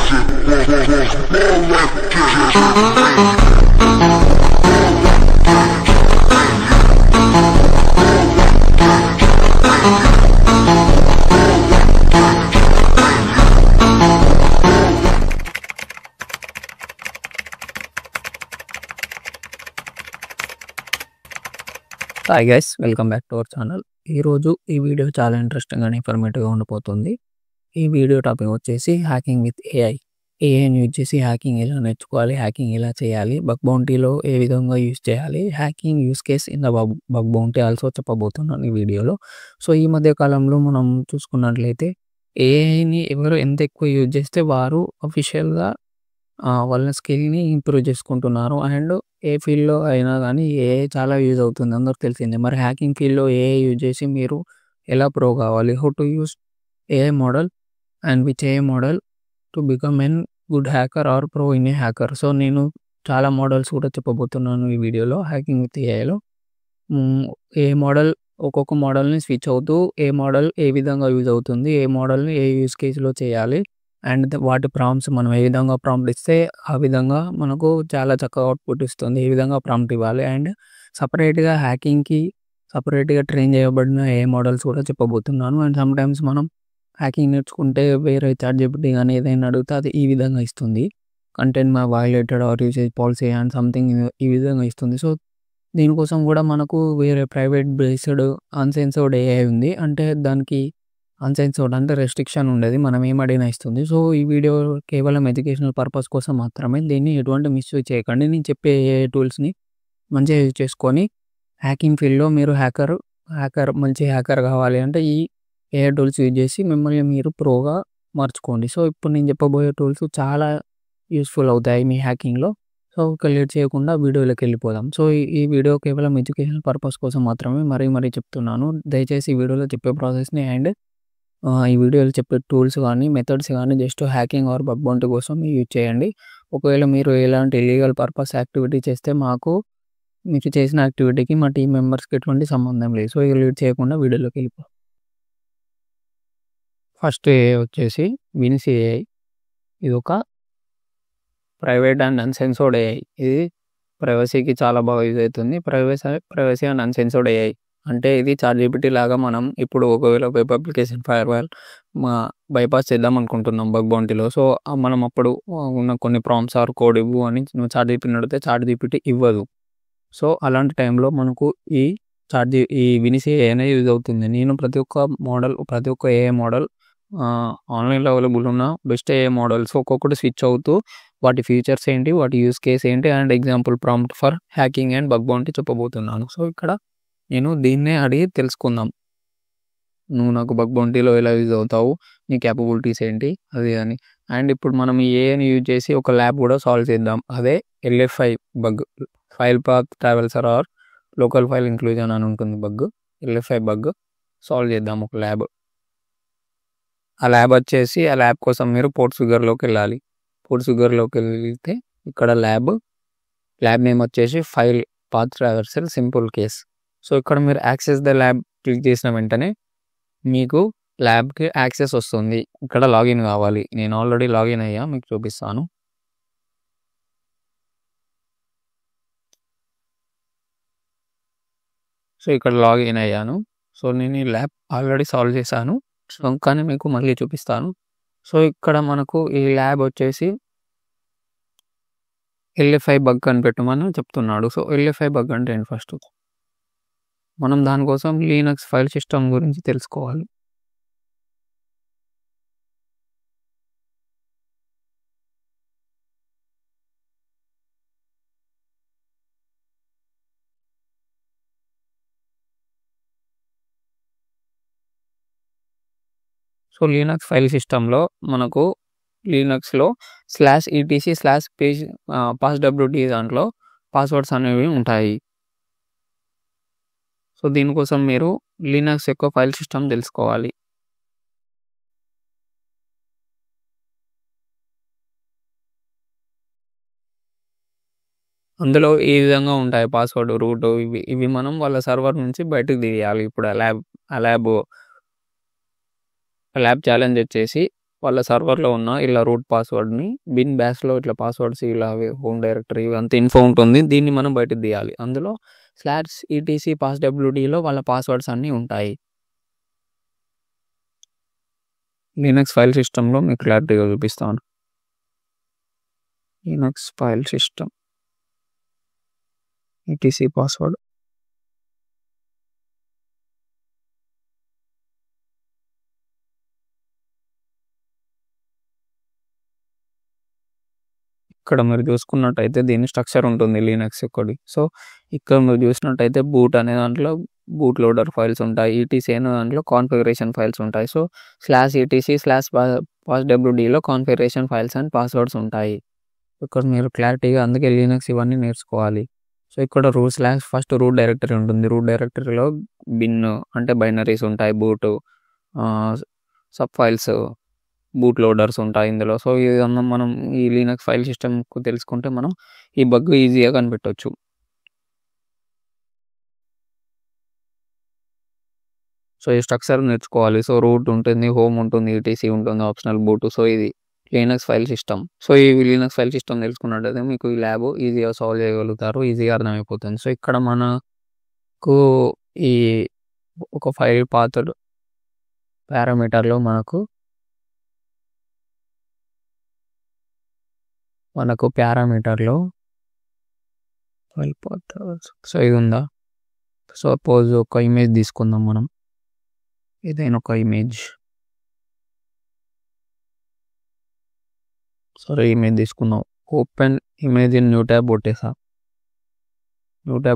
Hi guys, welcome back to our channel. ఈరోజు ఈ video చాలా ఇంట్రెస్టింగ్ అండ్ ఇన్ఫర్మేటివ్గా ఉండిపోతుంది. ఈ వీడియో టాపిక్ వచ్చేసి హ్యాకింగ్ విత్ ఏఐ. ఏఐని యూజ్ చేసి హ్యాకింగ్ ఎలా నేర్చుకోవాలి, హ్యాకింగ్ ఎలా చేయాలి, బగ్ బౌంటీలో ఏ విధంగా యూజ్ చేయాలి, hacking use case in the bug bounty also చెప్పబోతున్నాను ఈ వీడియోలో. సో ఈ మధ్య కాలంలో మనం చూసుకున్నట్లయితే ఏఐని ఎవరు ఎంత ఎక్కువ యూజ్ చేస్తే వారు అఫీషియల్గా వాళ్ళ స్కిల్‌ని ఇంప్రూవ్ చేసుకుంటున్నారు. అండ్ ఏ ఫీల్డ్‌లో అయినా గానీ ఏఐ చాలా యూజ్ అవుతుంది, అందరికి తెలిసిందే. మరి హ్యాకింగ్ ఫీల్డ్‌లో ఏఐ యూజ్ చేసి మీరు ఎలా ప్రో కావాలి, how to use AI model and which AI model to become an good hacker or pro in a hacker. So నేను చాలా మోడల్స్ కూడా చెప్పబోతున్నాను ఈ వీడియోలో హ్యాకింగ్ విత్ ఏఐలో. ఏ మోడల్, ఒక్కొక్క మోడల్‌ని స్విచ్ అవుతూ ఏ మోడల్ ఏ విధంగా యూజ్ అవుతుంది, ఏ మోడల్‌ని ఏ యూజ్ కేస్‌లో చేయాలి అండ్ వాటి ప్రాంప్ట్స్ మనం ఏ విధంగా ప్రాంప్ట్ ఇస్తే ఆ విధంగా మనకు చాలా చక్కగా అవుట్‌పుట్ ఇస్తుంది. ఏ విధంగా ప్రాంప్ట్ ఇవ్వాలి అండ్ సెపరేట్‌గా హ్యాకింగ్‌కి సెపరేట్‌గా ట్రైన్ చేయబడిన ఏఐ మోడల్స్ కూడా చెప్పబోతున్నాను. అండ్ సమ్‌టైమ్స్ మనం హ్యాకింగ్ నేర్చుకుంటే వేరే చాట్‌జిపిటి గానీ ఏదైనా అడిగితే అది ఈ విధంగా ఇస్తుంది. Content violated or usage policy and something ఈ విధంగా ఇస్తుంది. సో దీనికోసం కూడా మనకు వేరే ప్రైవేట్ బేస్డ్ అన్‌సెన్సర్డ్ ఏఐ ఉంది. అంటే దానికి అన్‌సెన్సర్డ్ అంటే రెస్ట్రిక్షన్ ఉండదు, మనం ఏం అడిగినా ఇస్తుంది. సో ఈ వీడియో కేవలం ఎడ్యుకేషనల్ పర్పస్ కోసం మాత్రమే. దీన్ని ఎటువంటి మిస్‌యూజ్ చేయకండి. నేను చెప్పే ఏఐ టూల్స్‌ని మంచిగా యూజ్ చేసుకొని హ్యాకింగ్ ఫీల్డ్‌లో మీరు మంచి హ్యాకర్ కావాలి అంటే ఈ ఏఐ టూల్స్ యూజ్ చేసి మిమ్మల్ని మీరు ప్రోగా మార్చుకోండి. సో ఇప్పుడు నేను చెప్పబోయే టూల్స్ చాలా యూజ్‌ఫుల్ అవుతాయి మీ హ్యాకింగ్‌లో. సో ఇక లేట్ చేయకుండా వీడియోలోకి వెళ్ళిపోదాం. సో ఈ వీడియో కేవలం ఎడ్యుకేషనల్ పర్పస్ కోసం మాత్రమే మరీ చెప్తున్నాను. దయచేసి ఈ వీడియోలో చెప్పే ప్రాసెస్‌ని అండ్ ఈ వీడియోలో చెప్పే టూల్స్ కానీ, మెథడ్స్ కానీ just hacking or bug bounty కోసం యూజ్ చేయండి. ఒకవేళ మీరు ఎలాంటి ఇల్లీగల్ పర్పస్ యాక్టివిటీ చేస్తే మీరు చేసిన యాక్టివిటీకి మా టీమ్ మెంబర్స్‌కి ఎటువంటి సంబంధం లేదు. సో ఇక లేట్ చేయకుండా వీడియోలోకి వెళ్ళిపోదాం. ఫస్ట్ ఏఐ వచ్చేసి విన్స్ ఏఐ. ఇదొక ప్రైవేట్ అండ్ అన్‌సెన్సర్డ్ ఏఐ. ఇది ప్రైవసీకి చాలా బాగా యూజ్ అవుతుంది. ప్రైవసీ అండ్ అన్‌సెన్సర్డ్ ఏఐ అంటే ఇది చాట్‌జిపిటి లాగా మనం ఇప్పుడు ఒకవేళ వెబ్ అప్లికేషన్ ఫైర్‌వాల్ బైపాస్ చేద్దాం అనుకుంటున్నాం బగ్ బౌంటీలో. సో మనం అప్పుడు ఉన్న కొన్ని ప్రాంప్ట్స్ ఆర్ కోడ్ ఇవ్వు అని నువ్వు చాట్‌జిపిటిని అడిగితే చాట్‌జిపిటి ఇవ్వదు. సో అలాంటి టైంలో మనకు ఈ వినిస్ ఏఐ అనేది యూజ్ అవుతుంది. నేను ప్రతి ఒక్క ఏఐ మోడల్ ఆన్లైన్లో అవైలబుల్ ఉన్న బెస్ట్ ఏఐ మోడల్స్ ఒక్కొక్కటి స్విచ్ అవుతూ వాటి ఫీచర్స్ ఏంటి, వాటి యూజ్ కేస్ ఏంటి and example prompt for hacking and bug bounty చెప్పబోతున్నాను. సో ఇక్కడ నేను దీన్నే అడిగి తెలుసుకుందాం. నువ్వు నాకు బగ్ బౌంటీలో ఎలా యూజ్ అవుతావు, నీ క్యాపబిలిటీస్ ఏంటి అది అని. అండ్ ఇప్పుడు మనం ఈ ఏఐని యూజ్ చేసి ఒక ల్యాబ్ కూడా సాల్వ్ చేద్దాం. అదే LFI bug, file path traversal or local file inclusion అని ఉంటుంది బగ్. LFI బగ్ సాల్వ్ చేద్దాం ఒక ల్యాబ్. ఆ ల్యాబ్ వచ్చేసి ఆ ల్యాబ్ కోసం మీరు పోర్ట్స్ఫిగర్లోకి వెళ్ళాలి. పోర్ట్స్ఫిగర్లోకి వెళ్తే ఇక్కడ ల్యాబ్ నేమ్ వచ్చేసి file path traversal simple case. So ఇక్కడ మీరు యాక్సెస్ ద ల్యాబ్ క్లిక్ చేసిన వెంటనే మీకు ల్యాబ్కి యాక్సెస్ వస్తుంది. ఇక్కడ లాగిన్ కావాలి. నేను ఆల్రెడీ లాగిన్ అయ్యా, మీకు చూపిస్తాను. సో ఇక్కడ లాగిన్ అయ్యాను. సో నేను ఈ ల్యాబ్ ఆల్రెడీ సాల్వ్ చేశాను. సో కానీ మీకు మళ్ళీ చూపిస్తాను. సో ఇక్కడ మనకు ఈ ల్యాబ్ వచ్చేసి LFI బగ్ అని పెట్టమని చెప్తున్నాడు. సో LFI బగ్ అంటే ఏంటి? ఫస్ట్ మనం దానికోసం లీనక్స్ ఫైల్ సిస్టమ్ గురించి తెలుసుకోవాలి. సో లీనక్స్ ఫైల్ సిస్టంలో మనకు లీనక్స్లో /etc/passwd దాంట్లో పాస్వర్డ్స్ అనేవి ఉంటాయి. సో దీనికోసం మీరు లీనక్స్ యొక్క ఫైల్ సిస్టమ్ తెలుసుకోవాలి. అందులో ఈ విధంగా ఉంటాయి పాస్వర్డ్, రూట్, ఇవి మనం వాళ్ళ సర్వర్ నుంచి బయటకు తీయాలి. ఇప్పుడు ఆ ల్యాబ్ ఛాలెంజ్ వచ్చేసి వాళ్ళ సర్వర్లో ఉన్న ఇలా రూట్ పాస్వర్డ్ని బిన్ బ్యాష్లో ఇట్లా పాస్వర్డ్స్ ఇలా హోమ్ డైరెక్టరీ అంత ఇన్ఫో ఉంటుంది. దీన్ని మనం బయటకు తీయాలి. అందులో /etc passwdలో వాళ్ళ పాస్వర్డ్స్ అన్నీ ఉంటాయి. లినక్స్ ఫైల్ సిస్టంలో మీకు క్లారిటీగా చూపిస్తాను. Linux file system etc password ఇక్కడ మీరు చూసుకున్నట్టయితే దీని స్ట్రక్చర్ ఉంటుంది లినక్స్ ఒకటి. సో ఇక్కడ మీరు చూసినట్టయితే బూట్ అనే దాంట్లో బూట్ లోడర్ ఫైల్స్ ఉంటాయి. ఈటీసీ అనే దాంట్లో కాన్ఫిగరేషన్ ఫైల్స్ ఉంటాయి. సో /etc/passwdలో కాన్ఫిగరేషన్ ఫైల్స్ అండ్ పాస్వర్డ్స్ ఉంటాయి. ఇక్కడ మీరు క్లారిటీగా అందుకే లినక్స్ ఇవన్నీ నేర్చుకోవాలి. సో ఇక్కడ ఫస్ట్ రూట్ డైరెక్టరీ ఉంటుంది. రూట్ డైరెక్టరీలో బిన్ అంటే బైనరీస్ ఉంటాయి, boot sub files, boot loaders ఉంటాయి ఇందులో. సో ఇదన్నా మనం ఈ లినక్స్ ఫైల్ సిస్టమ్కు తెలుసుకుంటే మనం ఈ బగ్ ఈజీగా కనిపెట్టవచ్చు. సో ఈ స్ట్రక్చర్ నేర్చుకోవాలి. సో రూట్ ఉంటుంది, హోమ్ ఉంటుంది, ఈటీసీ ఉంటుంది, ఆప్షనల్ బూట్. సో ఇది లినక్స్ ఫైల్ సిస్టమ్. సో ఈ లినక్స్ ఫైల్ సిస్టమ్ తెలుసుకున్నట్టయితే మీకు ఈ ల్యాబ్ ఈజీగా సాల్వ్ చేయగలుగుతారు, ఈజీగా అర్థమైపోతుంది. సో ఇక్కడ మనకు ఈ ఒక ఫైల్ పాత్ పారామీటర్లో మనకు పారామీటర్లో ఫైల్ పాత్. సో ఇది ఉందా? సపోజ్ ఒక ఇమేజ్ తీసుకుందాం మనం, ఏదైనా ఒక ఇమేజ్. సరే ఇమేజ్ తీసుకుందాం. Open image in new tab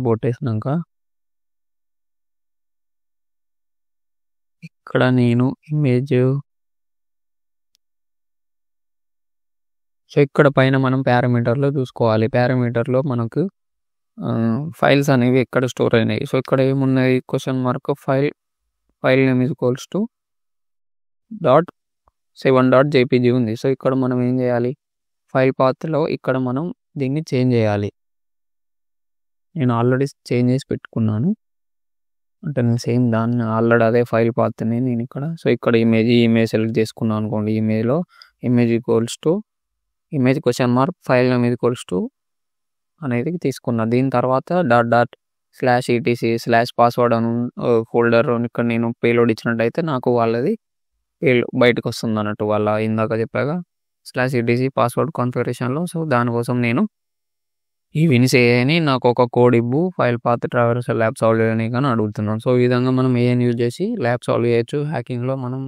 కొట్టేసినాక ఇక్కడ నేను ఇమేజ్, సో ఇక్కడ పైన మనం పారామీటర్లో చూసుకోవాలి. పారామీటర్లో మనకు ఫైల్స్ అనేవి ఎక్కడ స్టోర్ అయినాయి. సో ఇక్కడ ఏమున్నాయి? ? ఫైల్ నేమ్ .7.jpg ఉంది. సో ఇక్కడ మనం ఏం చేయాలి? ఫైల్ పాత్లో ఇక్కడ మనం దీన్ని చేంజ్ చేయాలి. నేను ఆల్రెడీ చేంజ్ చేసి పెట్టుకున్నాను. అంటే నేను సేమ్ దాన్ని ఆల్రెడీ అదే ఫైల్ పాత్ని నేను ఇక్కడ, సో ఇక్కడ ఇమేజ్ సెలెక్ట్ చేసుకున్నాను అనుకోండి. ఇమేజ్లో ఇమేజ్ ఫైల్ నేమ్ అనేది తీసుకున్నా. దీని తర్వాత /etc/password అని ఫోల్డర్ ఇక్కడ నేను పేలోడ్ ఇచ్చినట్టయితే నాకు వాళ్ళది బయటకు వస్తుంది అన్నట్టు. వాళ్ళ ఇందాక చెప్పాగా /etc పాస్వర్డ్ కాన్ఫిగరేషన్లో. సో దానికోసం నేను ఈ వినిసేయని నాకు ఒక కోడ్ ఇవ్వు, file path traversal lab solve చేయడానికి అని అడుగుతున్నాను. సో ఈ విధంగా మనం ఏఐని యూజ్ చేసి ల్యాబ్ సాల్వ్ చేయొచ్చు. హ్యాకింగ్లో మనం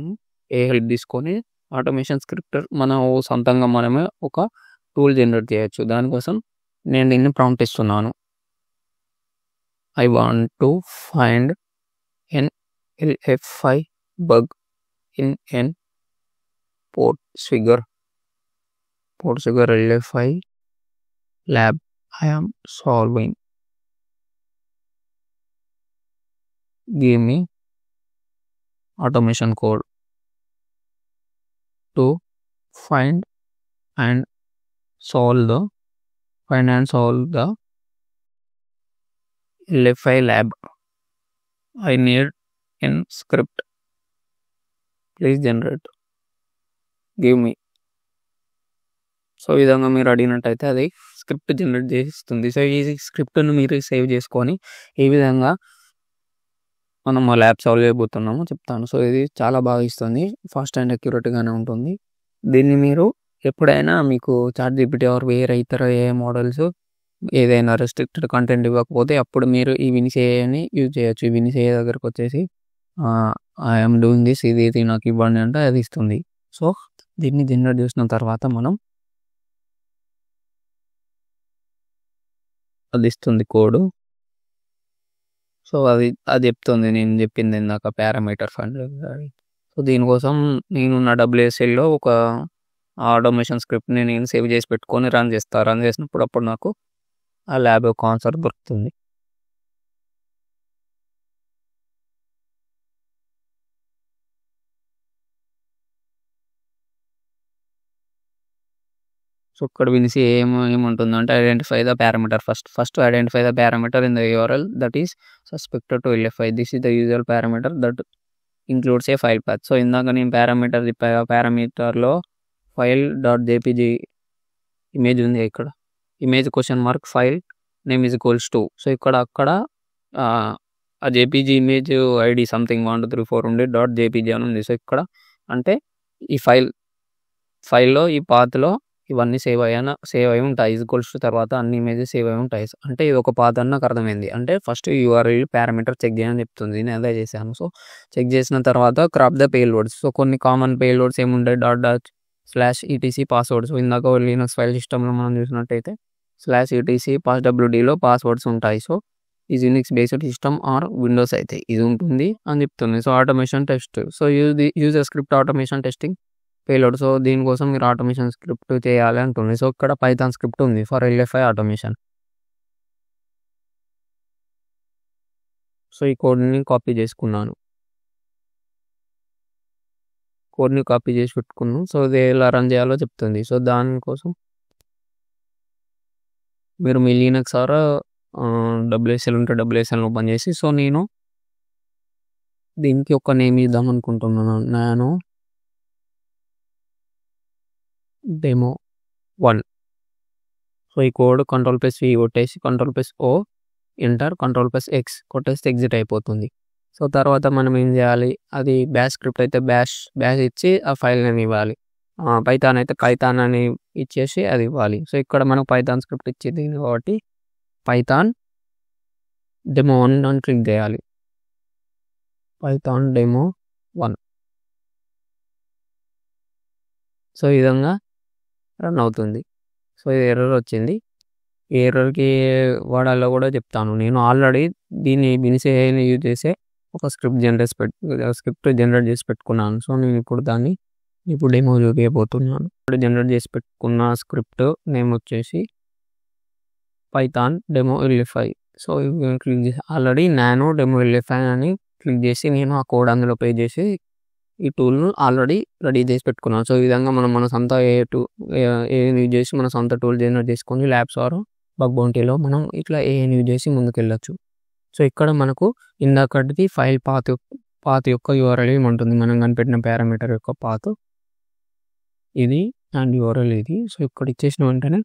ఏ హెల్ప్ తీసుకొని ఆటోమేషన్ స్క్రిప్టర్ మనం సొంతంగా మనమే ఒక టూల్ జనరేట్ చేయొచ్చు. దానికోసం నేను దీన్ని ప్రాంప్ట్ ఇస్తున్నాను. I want to find an LFI bug in an Portswigger LFI lab I am solving. Give me automation code to find and solve the LFI lab. I need in script. Please generate. Give me. So ఈ విధంగా మీరు అడిగినట్టయితే అది script generate చేస్తుంది. So ఈ స్క్రిప్ట్ను మీరు save చేసుకొని ఏ విధంగా మనం ఆ ల్యాబ్ సాల్వ్ చేయబోతున్నామో చెప్తాను. సో ఇది చాలా బాగా ఇస్తుంది, ఫాస్ట్ అండ్ అక్యురేట్గానే ఉంటుంది. దీన్ని మీరు ఎప్పుడైనా మీకు ChatGPT ఆర్ వేరే ఇతర ఏ మోడల్స్ ఏదైనా రెస్ట్రిక్టెడ్ కంటెంట్ ఇవ్వకపోతే అప్పుడు మీరు ఈ వినిసేయని యూజ్ చేయొచ్చు. ఈ వినిసేయ దగ్గరకు వచ్చేసి ఐఎమ్ డూయింగ్ దిస్, ఇది నాకు ఇవ్వండి అంటే అది ఇస్తుంది. సో దీన్ని జనరేట్ చేసిన తర్వాత మనం అది ఇస్తుంది కోడ్. సో అది చెప్తుంది నేను చెప్పింది ఇందాక పారామీటర్ ఫైండ్. సో దీనికోసం నేను నా WSLలో ఒక ఆటోమేషన్ స్క్రిప్ట్ని నేను సేవ్ చేసి పెట్టుకొని రన్ చేసినప్పుడు అప్పుడు నాకు ఆ ల్యాబ్ యొక్క ఆన్సర్ దొరుకుతుంది. సో ఇక్కడ వినిసి ఏముంటుందంటే identify the parameter. First identify the parameter in the URL that is suspected to LFI. This is the usual parameter that includes A file path. So ఇందాక నేను పారామీటర్ చెప్పాగా, పారామీటర్లో ఫైల్ డాట్ జేపీజీ ఇమేజ్ ఉంది ఇక్కడ, image ? File name is equals to. So అక్కడ ఆ JPG image ID something 1 2 3 4 ఉండే dot JPG అని ఉంది. సో ఇక్కడ అంటే ఈ ఫైల్లో ఈ పాత్లో ఇవన్నీ సేవ్ అయి ఉంటాయి. ఈక్వల్స్ టు తర్వాత అన్ని ఇమేజెస్ సేవ్ అయి ఉంటాయి. అంటే ఇది ఒక పాత్ అని నాకు అర్థమైంది. అంటే ఫస్ట్ యూఆర్ఎల్ పారామీటర్ చెక్ చేయని చెప్తుంది. నేను అదే చేశాను. సో చెక్ చేసిన తర్వాత క్రాప్ ద పేలోడ్స్. సో కొన్ని కామన్ పేలోడ్స్ ఏముంటాయి, /etc పాస్వర్డ్. సో ఇందాక లినక్స్ ఫైల్ సిస్టంలో మనం చూసినట్టయితే /etc passwdలో పాస్వర్డ్స్ ఉంటాయి. So is Unix based system or Windows అయితే ఇది ఉంటుంది అని చెప్తుంది. So automation test. So use script automation testing payload. So దీనికోసం మీరు ఆటోమేషన్ స్క్రిప్ట్ చేయాలి అంటుంది. సో ఇక్కడ పైథాన్ స్క్రిప్ట్ ఉంది ఫర్ LFI ఆటోమేషన్. సో ఈ కోడ్ని కాపీ చేసుకున్నాను, కోడ్ని కాపీ చేసి పెట్టుకున్నాను. సో ఇది ఎలా రన్ చేయాలో చెప్తుంది. సో దానికోసం మీరు మీ లినక్స్ ఆర్ WSL ఉంటే WSL ఓపెన్ చేసి, సో నేను దీనికి ఒక నేమ్ ఇద్దాం అనుకుంటున్నాను. నేను demo1. సో ఈ కోడ్ Ctrl+V కొట్టేసి Ctrl+O ఎంటర్, Ctrl+X కొట్టేస్తే ఎగ్జిట్ అయిపోతుంది. సో తర్వాత మనం ఏం చేయాలి, అది బ్యాష్ స్క్రిప్ట్ అయితే బ్యాష్ ఇచ్చి ఆ ఫైల్ నేమ్ ఇవ్వాలి. పైథాన్ అయితే పైథాన్ అని ఇచ్చేసి అది ఇవ్వాలి. సో ఇక్కడ మనకు పైథాన్ స్క్రిప్ట్ ఇచ్చేది కాబట్టి పైథాన్ demo1 అని క్లిక్ చేయాలి. Python demo1. సో ఈ విధంగా రన్ అవుతుంది. సో ఇది ఎర్రర్ వచ్చింది. ఈ ఎర్రర్కి వాడాలో కూడా చెప్తాను. నేను ఆల్రెడీ దీన్ని బినిసేని యూజ్ చేసే ఒక స్క్రిప్ట్ జనరేట్ చేసి పెట్టుకున్నాను. సో నేను ఇప్పుడు డెమో చూపించబోతున్నాను. ఇప్పుడు జనరేట్ చేసి పెట్టుకున్న స్క్రిప్ట్ నేమ్ వచ్చేసి Python demo LFI. So click చేసి ఆల్రెడీ నానో డెమో LFI అని క్లిక్ చేసి నేను ఆ కోడ్ అందులో పే చేసి ఈ టూల్ను ఆల్రెడీ రెడీ చేసి పెట్టుకున్నాను. సో ఈ విధంగా మనం మన సొంత యూజ్ చేసి మన సొంత టూల్ జనరేట్ చేసుకొని ల్యాబ్స్ ఆర్ బగ్ బౌంటీలో మనం ఇట్లా యూజ్ చేసి ముందుకు వెళ్ళొచ్చు. సో ఇక్కడ మనకు ఇందాకటిది ఫైల్ పాత్ యొక్క URL ఏమంటుంది, మనం కనిపెట్టిన పారామీటర్ యొక్క పాత్ ఇది అండ్ URL ఇది. సో ఇక్కడ ఇచ్చేసిన వెంటనే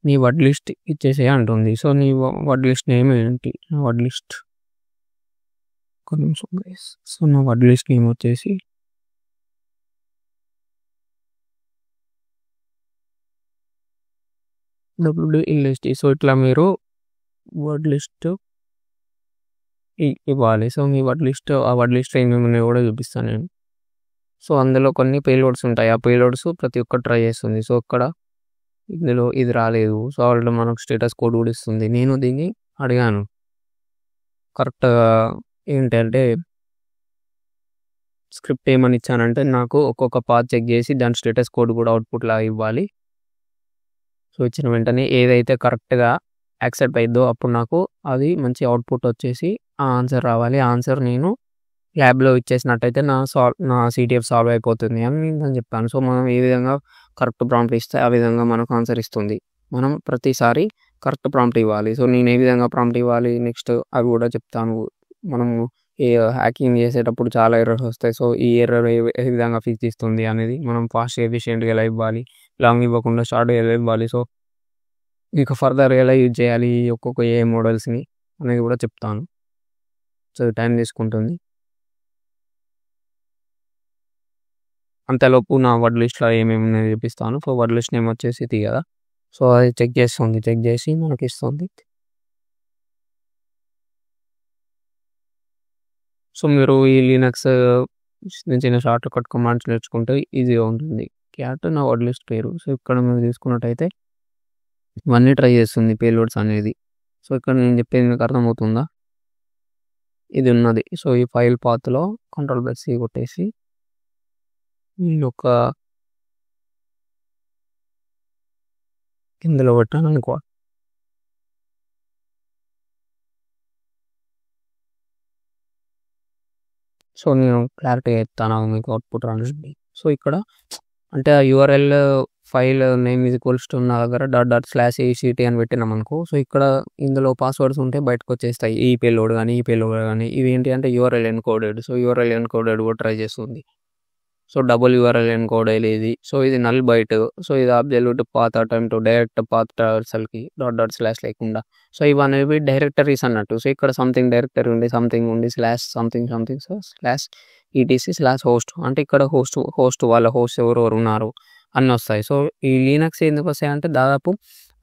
నీ వర్డ్ లిస్ట్ ఇచ్చేసే అంటుంది. సో నీ వర్డ్ లిస్ట్ నేమ్ ఏంటి, నా వర్డ్ లిస్ట్ కొంచెం. సో నా వర్డ్ లిస్ట్ నేమ్ వచ్చేసి WLST. సో ఇట్లా మీరు వర్డ్ లిస్ట్ ఇవ్వాలి. సో మీ ఆ వర్డ్ లిస్ట్ ఏమేమి ఉన్నాయో కూడా చూపిస్తాను నేను. సో అందులో కొన్ని పేలోడ్స్ ఉంటాయి. ఆ పేలోడ్స్ ప్రతి ఒక్కటి ట్రై చేస్తుంది. సో ఇందులో ఇది రాలేదు. సో ఆల్రెడీ మనకు స్టేటస్ కోడ్ కూడా ఇస్తుంది. నేను దీన్ని అడిగాను కరెక్ట్గా ఏంటంటే స్క్రిప్ట్ ఏమని ఇచ్చానంటే నాకు ఒక్కొక్క పాత్ చెక్ చేసి దాని స్టేటస్ కోడ్ కూడా అవుట్పుట్లా ఇవ్వాలి. సో ఇచ్చిన వెంటనే ఏదైతే కరెక్ట్గా యాక్సెప్ట్ అయిద్దో అప్పుడు నాకు అది మంచి అవుట్పుట్ వచ్చేసి ఆ ఆన్సర్ రావాలి. ఆ ఆన్సర్ నేను ల్యాబ్లో ఇచ్చేసినట్టయితే నా CTF సాల్వ్ అయిపోతుంది అని నేను చెప్పాను. సో మనం ఏ విధంగా కరెక్ట్ ప్రాంప్ట్ ఇస్తే ఆ విధంగా మనకు ఆన్సర్ ఇస్తుంది. మనం ప్రతిసారి కరెక్ట్ ప్రాంప్ట్ ఇవ్వాలి. సో నేను ఏ విధంగా ప్రాంప్ట్ ఇవ్వాలి నెక్స్ట్ అవి కూడా చెప్తాను. మనము హ్యాకింగ్ చేసేటప్పుడు చాలా ఎర్రర్స్ వస్తాయి. సో ఈ ఎర్రర్ ఏ విధంగా ఫిక్స్ చేస్తుంది అనేది, మనం ఫాస్ట్ ఎఫిషియెంట్గా ఎలా ఇవ్వాలి, లాంగ్ ఇవ్వకుండా షార్ట్ ఎలా ఇవ్వాలి, సో ఇక ఫర్దర్ ఎలా యూజ్ చేయాలి ఒక్కొక్క మోడల్స్ని అనేది కూడా చెప్తాను. సో టైం తీసుకుంటుంది. అంతలోపు నా వర్డ్ లిస్ట్లో ఏమేమి ఉన్నాయో చూపిస్తాను. సో వర్డ్ లిస్ట్ నేమ్ వచ్చేసి ఇది కదా. సో అది చెక్ చేసి మనకి ఇస్తుంది. సో మీరు ఈ లినక్స్ చిన్న షార్ట్ కట్ కమాండ్స్ నేర్చుకుంటే ఈజీగా ఉంటుంది. క్యాట్ నా వర్డ్ లిస్ట్ పేరు. సో ఇక్కడ మీరు తీసుకున్నట్టయితే ఇవన్నీ ట్రై చేస్తుంది పేలోడ్స్ అనేది. సో ఇక్కడ నేను చెప్పేది మీకు అర్థమవుతుందా, ఇది ఉన్నది. సో ఈ ఫైల్ పాత్లో Ctrl+C కొట్టేసి ఈ యొక్క ఇందులో పెట్టాను అనుకో. సో నేను క్లారిటీగా చెప్తాను మీకు అవుట్పుట్ రానండి. సో ఇక్కడ అంటే ఆ URL file name is equals to నా దగ్గర ./act అని పెట్టినామనుకో, సో ఇక్కడ ఇందులో పాస్వర్డ్స్ ఉంటే బయటకొచ్చేస్తాయి. ఈ పేలోడ్ గానీ, ఈ పేలోడ్ గానీ. ఇవి ఏంటి అంటే URL encoded. So URL encoded కూడా ట్రై చేస్తుంది. సో డబుల్ యూఆర్ఎల్ ఎన్కోడెడ్ ఇది. సో ఇది నల్ బైట్. సో ఇది absolute path attempt direct path ట్రావర్సల్‌కి డాట్ లేకుండా. సో ఇవనేవి డైరెక్టరీస్ అన్నట్టు. సో ఇక్కడ సంథింగ్ డైరెక్టరీ ఉండి, సంథింగ్ ఉండి, సంథింగ్ సో /etc/host అంటే ఇక్కడ హోస్ట్ వాళ్ళ హోస్ట్ ఎవరెవరు ఉన్నారు అన్నొస్తాయి. సో ఈ లినక్స్ ఎందుకొస్తాయంటే దాదాపు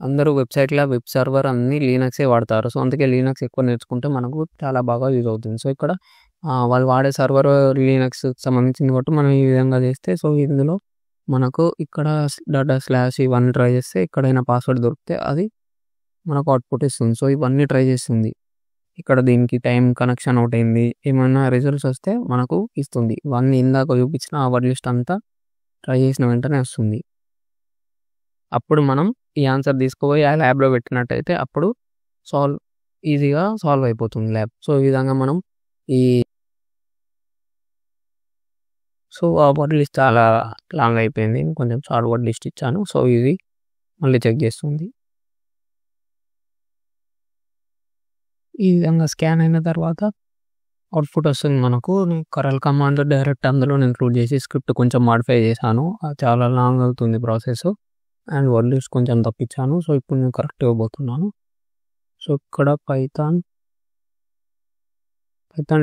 అందరూ వెబ్‌సైట్‌ల వెబ్ సర్వర్ అన్నీ లినక్సే వాడతారు. సో అందుకే లినక్స్ ఎక్కువ నేర్చుకుంటే మనకు చాలా బాగా యూజ్ అవుతుంది. సో ఇక్కడ వాళ్ళు వాడే సర్వర్ లినక్స్‌కి సంబంధించింది కాబట్టి మనం ఈ విధంగా చేస్తే, సో ఇందులో మనకు ఇక్కడ ఇవన్నీ ట్రై చేస్తే ఎక్కడైనా పాస్వర్డ్ దొరికితే అది మనకు అవుట్‌పుట్ ఇస్తుంది. సో ఇవన్నీ ట్రై చేస్తుంది. ఇక్కడ దీనికి టైమ్ కనెక్షన్ ఒకటైంది. ఏమైనా రిజల్ట్స్ వస్తే మనకు ఇస్తుంది. ఇవన్నీ ఇందాక చూపించిన ఆ వర్డ్ లిస్ట్ అంతా ట్రై చేసిన వెంటనే వస్తుంది. అప్పుడు మనం ఈ ఆన్సర్ తీసుకుపోయి ఆ ల్యాబ్‌లో పెట్టినట్టయితే అప్పుడు ఈజీగా సాల్వ్ అయిపోతుంది ల్యాబ్. సో ఈ విధంగా మనం ఆ వర్డ్ లిస్ట్ చాలా లాంగ్ అయిపోయింది. కొంచెం షార్ట్ వర్డ్ లిస్ట్ ఇచ్చాను. సో ఇది మళ్ళీ చెక్ చేస్తుంది. ఈ విధంగా స్కాన్ అయిన తర్వాత అవుట్‌పుట్ వస్తుంది మనకు. కరల్ కమాండ్ డైరెక్ట్ అందులోనే ఇంక్లూడ్ చేసి స్క్రిప్ట్ కొంచెం మాడిఫై చేశాను. చాలా లాంగ్ అవుతుంది ప్రాసెస్. అండ్ వర్డ్ లిస్ట్ కొంచెం తప్పించాను. సో ఇప్పుడు నేను కరెక్ట్ ఇవ్వబోతున్నాను. సో ఇక్కడ పైథాన్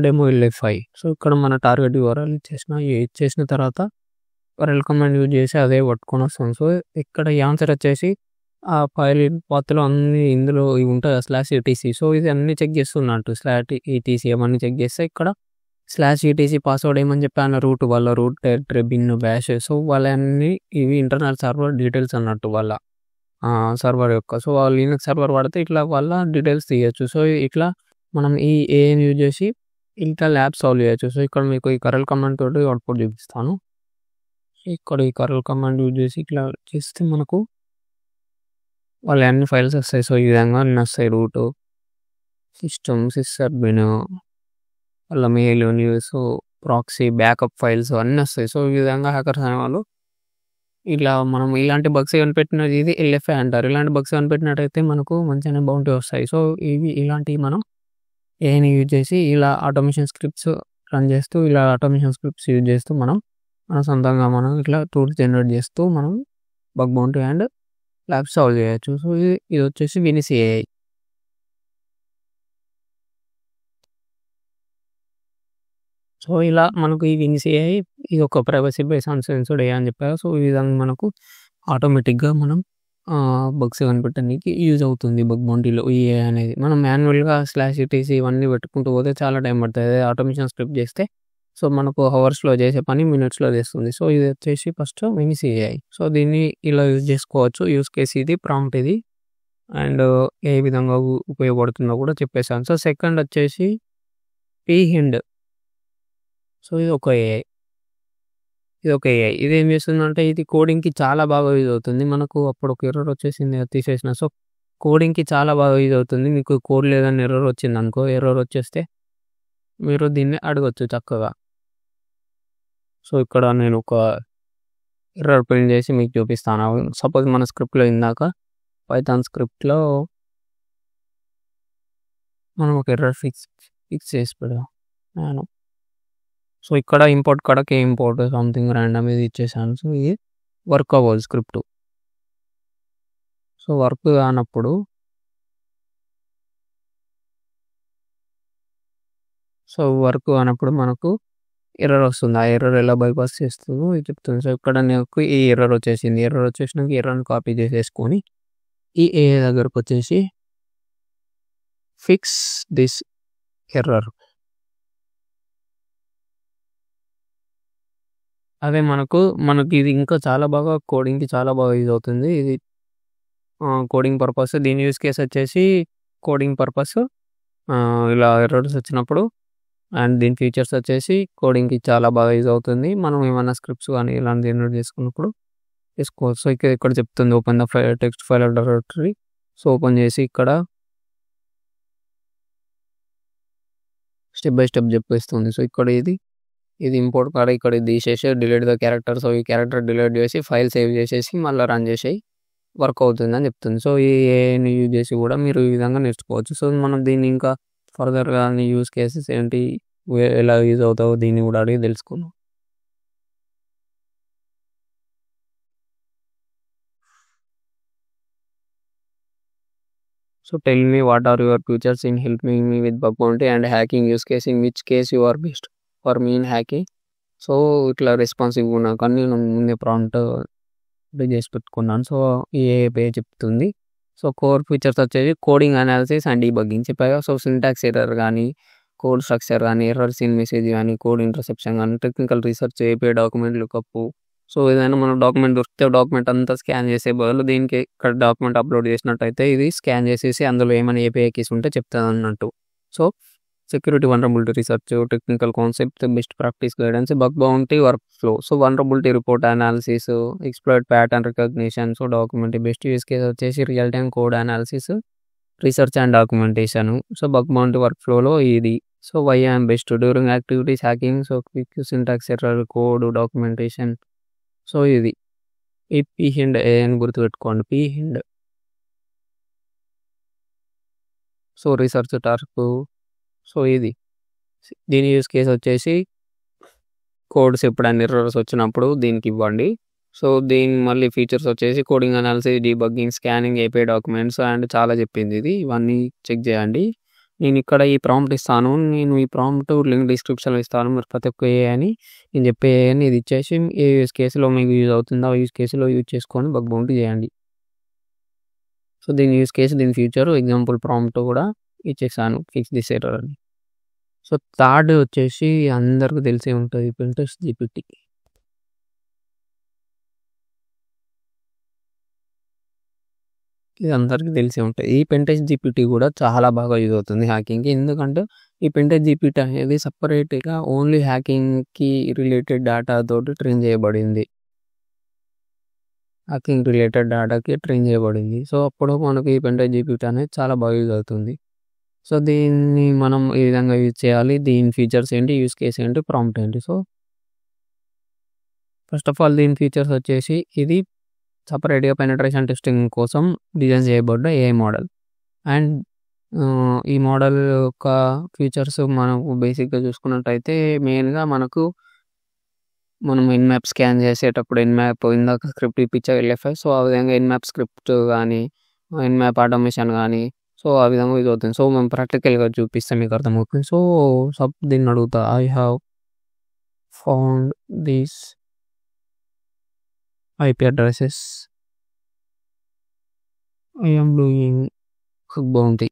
డెమో LF5. సో ఇక్కడ మన టార్గెట్ యూఆర్ఎల్ ఇచ్చేసిన తర్వాత కరల్ కమాండ్ యూజ్ చేసి అదే పట్టుకొని వస్తాం. సో ఇక్కడ ఈ ఆన్సర్ వచ్చేసి ఆ ఫైల్ పాత్లో అన్నీ ఇందులో ఇవి ఉంటాయి /etc. సో ఇది అన్నీ చెక్ చేస్తున్నట్టు /etc అవన్నీ చెక్ చేస్తే ఇక్కడ /etc పాస్వర్డ్ ఏమని చెప్పాను, వాళ్ళ root directory bin bash. So వాళ్ళన్నీ ఇవి ఇంటర్నల్ సర్వర్ డీటెయిల్స్ అన్నట్టు వాళ్ళ సర్వర్ యొక్క. సో వాళ్ళు లినక్స్ సర్వర్ వాడితే ఇట్లా వాళ్ళ డీటెయిల్స్ తీయచ్చు. సో ఇట్లా మనం ఈ ఏఐని యూజ్ చేసి ఇట్లా ల్యాబ్ సాల్వ్ చేయొచ్చు. సో ఇక్కడ మీకు ఈ కరల్ కమాండ్ తోటి అవుట్‌పుట్ చూపిస్తాను. ఇక్కడ ఈ కరల్ కమాండ్ యూజ్ చేసి ఇట్లా చేస్తే మనకు వాళ్ళ అన్ని ఫైల్స్ వస్తాయి. సో ఈ విధంగా అన్నీ వస్తాయి. రూటు, సిస్టమ్, సిస్అడ్మిన్, వాళ్ళ mail, news, proxy, backup files అన్నీ వస్తాయి. సో ఈ విధంగా హ్యాకర్స్ అనేవాళ్ళు ఇలా మనం ఇలాంటి బగ్స్ కనిపెట్టినది ఇది LFI అంటారు. ఇలాంటి బగ్స్ కనిపెట్టినట్టయితే మనకు మంచిగానే బౌంటీ వస్తాయి. సో ఇలాంటివి మనం ఏఐని యూజ్ చేసి ఇలా ఆటోమేషన్ స్క్రిప్ట్స్ రన్ చేస్తూ యూజ్ చేస్తూ మన సొంతంగా మనం ఇట్లా టూల్స్ జనరేట్ చేస్తూ మనం bug bounty and lab solve చేయొచ్చు. సో ఇది వచ్చేసి వినిస్ ఏఐ. సో ఇలా మనకు ఈ వినిస్ ఏఐ ఇది ఒక ప్రైవసీ బేస్ అన్సెన్సర్డ్ ఏఐ అని చెప్పారు. సో ఈ విధంగా మనకు ఆటోమేటిక్గా మనం బగ్స్ కనిపెట్టడానికి యూజ్ అవుతుంది బగ్ బౌంటీలో ఈ ఏఐ అనేది. మనం మాన్యువల్గా /etc ఇవన్నీ పెట్టుకుంటూ పోతే చాలా టైం పడుతుంది. అదే ఆటోమేషన్ స్క్రిప్ట్ చేస్తే సో మనకు హవర్స్లో చేసే పని మినిట్స్లో చేస్తుంది. సో ఇది వచ్చేసి ఫస్ట్ వినిస్ ఏఐ. సో దీన్ని ఇలా యూజ్ చేసుకోవచ్చు. యూజ్ కేస్ ఇది, ప్రాంప్ట్ ఇది, అండ్ ఏ విధంగా ఉపయోగపడుతుందో కూడా చెప్పేసాను. సో సెకండ్ వచ్చేసి pHind. సో ఇది ఒక ఏఐ. ఇది ఏం చేస్తుందంటే ఇది కోడింగ్‌కి చాలా బాగా యూజ్ అవుతుంది. మనకు అప్పుడు ఒక ఎర్రర్ వచ్చేసింది అది తీసేసిన. సో కోడింగ్‌కి చాలా బాగా యూజ్ అవుతుంది. మీకు కోడ్ లేదని ఎర్రర్ వచ్చిందనుకో, ఎర్రర్ వచ్చేస్తే మీరు దీన్ని అడగొచ్చు చక్కగా. సో ఇక్కడ నేను ఒక ఎర్రర్ ప్రింట్ చేసి మీకు చూపిస్తాను. సపోజ్ మన స్క్రిప్ట్‌లో ఇందాక పైథాన్ స్క్రిప్ట్‌లో మనం ఒక ఎర్రర్ ఫిక్స్ చేసి పెడదాం. సో ఇక్కడ ఇంపోర్ట్ కడకి ఇంపోర్ట్ సంథింగ్ ర్యాండమ్ ఇది ఇచ్చేసాను. సో ఇది వర్క్ అవ్వదు స్క్రిప్ట్. సో వర్క్ కానప్పుడు మనకు ఎర్రర్ వస్తుంది. ఆ ఎర్రర్ ఎలా బైపాస్ చేస్తుందో ఇది చెప్తుంది. సో ఇక్కడ నాకు ఈ ఎర్రర్ వచ్చేసింది. ఎర్రర్ వచ్చేసినాక ఎర్రర్ని కాపీ చేసేసుకొని ఈ ఏఐ దగ్గరకు వచ్చేసి ఫిక్స్ దిస్ ఎర్రర్. అదే మనకు ఇది ఇంకా చాలా బాగా కోడింగ్‌కి చాలా బాగా యూజ్ అవుతుంది. ఇది కోడింగ్ పర్పస్. దీని యూజ్ కేస్ వచ్చేసి కోడింగ్ పర్పస్ ఇలా ఎర్రర్స్ వచ్చినప్పుడు, అండ్ దీని ఫీచర్స్ వచ్చేసి కోడింగ్‌కి చాలా బాగా యూజ్ అవుతుంది. మనం ఏమైనా స్క్రిప్ట్స్ కానీ ఇలాంటి జనరేట్ చేసుకున్నప్పుడు చేసుకోవచ్చు. సో ఇక్కడ చెప్తుంది open the text file directory. So open చేసి ఇక్కడ స్టెప్ బై స్టెప్ చెప్పేస్తుంది. సో ఇక్కడ ఇది ఇది ఇంపోర్ట్ కాడ ఇక్కడ తీసేసి డిలీట్ ద క్యారెక్టర్. సో ఈ క్యారెక్టర్ డిలీట్ చేసి ఫైల్ సేవ్ చేసేసి మళ్ళీ రన్ చేసేయి వర్క్ అవుతుందని చెప్తుంది. సో ఈ ఏఐని యూజ్ చేసి కూడా మీరు ఈ విధంగా నేర్చుకోవచ్చు. సో మనం దీన్ని ఇంకా ఫర్దర్గా యూజ్ కేసెస్ ఏంటి ఎలా యూజ్ అవుతావో దీన్ని కూడా అడిగి తెలుసుకుందాం. So tell me what are your features in helping me with bug bounty and hacking use case, in which case you are best for me in hacking. So ఇట్లా responsive నాకు అన్ని ముందే ప్రాంప్ట్ చేసి పెట్టుకున్నాను. సో ఈ AI చెప్తుంది. So core features వచ్చేసి coding analysis and debugging చెప్పాగా. సో సింటాక్స్ ఎర్రర్ కానీ, కోడ్ స్ట్రక్చర్ కానీ, ఎర్రర్స్ ఇన్ మెసేజ్ కానీ, కోడ్ ఇంటర్సెప్షన్ కానీ, technical research, API document lookup. So ఏదైనా మనం డాక్యుమెంట్ దొరికితే డాక్యుమెంట్ అంతా స్కాన్ చేసే బదులు దీనికి ఇక్కడ డాక్యుమెంట్ అప్లోడ్ చేసినట్టయితే ఇది స్కాన్ చేసేసి అందులో ఏమైనా ఏపీఐ కీస్ ఉంటే చెప్తుంది అన్నట్టు. So security vulnerability research, technical concept, best practice guidance, bug bounty work flow. So vulnerability report analysis, exploit pattern recognition. So document best use case వచ్చేసి real time code analysis, research and documentation. So bug bounty work ఫ్లోలో ఇది. So why I'm best during activities hacking. So quick syntax error, code documentation. So ఇది ఈ పీ హిండ్ ఏ అని గుర్తుపెట్టుకోండి. పీ హిండ్. So research task. సో ఇది దీని యూస్ కేస్ వచ్చేసి కోడ్స్ ఎప్పుడైనా ఎర్రర్స్ వచ్చినప్పుడు దీనికి ఇవ్వండి. సో దీని మళ్ళీ ఫీచర్స్ వచ్చేసి coding analysis, debugging, scanning, API documents and చాలా చెప్పింది ఇది. ఇవన్నీ చెక్ చేయండి. నేను ఇక్కడ ఈ ప్రాంప్ట్ ఇస్తాను. నేను ఈ ప్రాంప్ట్ లింక్ డిస్క్రిప్షన్లో ఇస్తాను. మీరు ప్రతి ఒక్క ఏఐని నేను చెప్పే ఏఐని ఇది ఇచ్చేసి ఏ యూస్ కేసులో మీకు యూజ్ అవుతుందో ఆ యూస్ కేసులో యూజ్ చేసుకొని బగ్ బౌంటీ చేయండి. సో దీని యూస్ కేసు, దీని ఫ్యూచర్, ఎగ్జాంపుల్ ప్రాంప్ట్ కూడా ఇచ్చేసాను. ఫిక్స్ దిస్ ఎర్రర్ అని. సో థర్డ్ వచ్చేసి అందరికీ తెలిసే ఉంటుంది, పింటెస్ట్ జీపీటీ. ఇది అందరికీ తెలిసే ఉంటుంది. ఈ పింటెస్ట్ జీపీటీ కూడా చాలా బాగా యూజ్ అవుతుంది హ్యాకింగ్కి. ఎందుకంటే ఈ పింటెస్ట్ జీపీటీ అనేది సపరేట్గా ఓన్లీ హ్యాకింగ్కి రిలేటెడ్ డేటా తోటి ట్రైన్ చేయబడింది. హ్యాకింగ్ రిలేటెడ్ డేటాకి ట్రైన్ చేయబడింది. సో అప్పుడు మనకి ఈ పింటెస్ట్ జీపీటీ అనేది చాలా బాగా యూజ్ అవుతుంది. సో దీన్ని మనం ఈ విధంగా యూజ్ చేయాలి. దీని ఫీచర్స్ ఏంటి, యూజ్ కేస్ ఏంటి, ప్రాంప్ట్ ఏంటి. సో ఫస్ట్ ఆఫ్ ఆల్ దీని ఫీచర్స్ వచ్చేసి ఇది సపరేట్గా పెనట్రేషన్ టెస్టింగ్ కోసం డిజైన్ చేయబడ్డ ఏఐ మోడల్. అండ్ ఈ మోడల్ యొక్క ఫీచర్స్ మనం బేసిక్గా చూసుకున్నట్టయితే మెయిన్గా మనం ఎన్మ్యాప్ స్కాన్ చేసేటప్పుడు ఎన్మ్యాప్ ఇందాక స్క్రిప్ట్ ఇప్పించే ఎల్ఎఫ్ఐ. సో ఆ విధంగా ఎన్మ్యాప్ స్క్రిప్ట్ కానీ, ఎన్మ్యాప్ ఆటోమేషన్ కానీ, సో ఆ విధంగా యూజ్ అవుతుంది. సో మేము ప్రాక్టికల్గా చూపిస్తే మీకు అర్థమవుతుంది. సో దీన్ని అడుగుతా, I have found these IP addresses. I am doing bug bounty.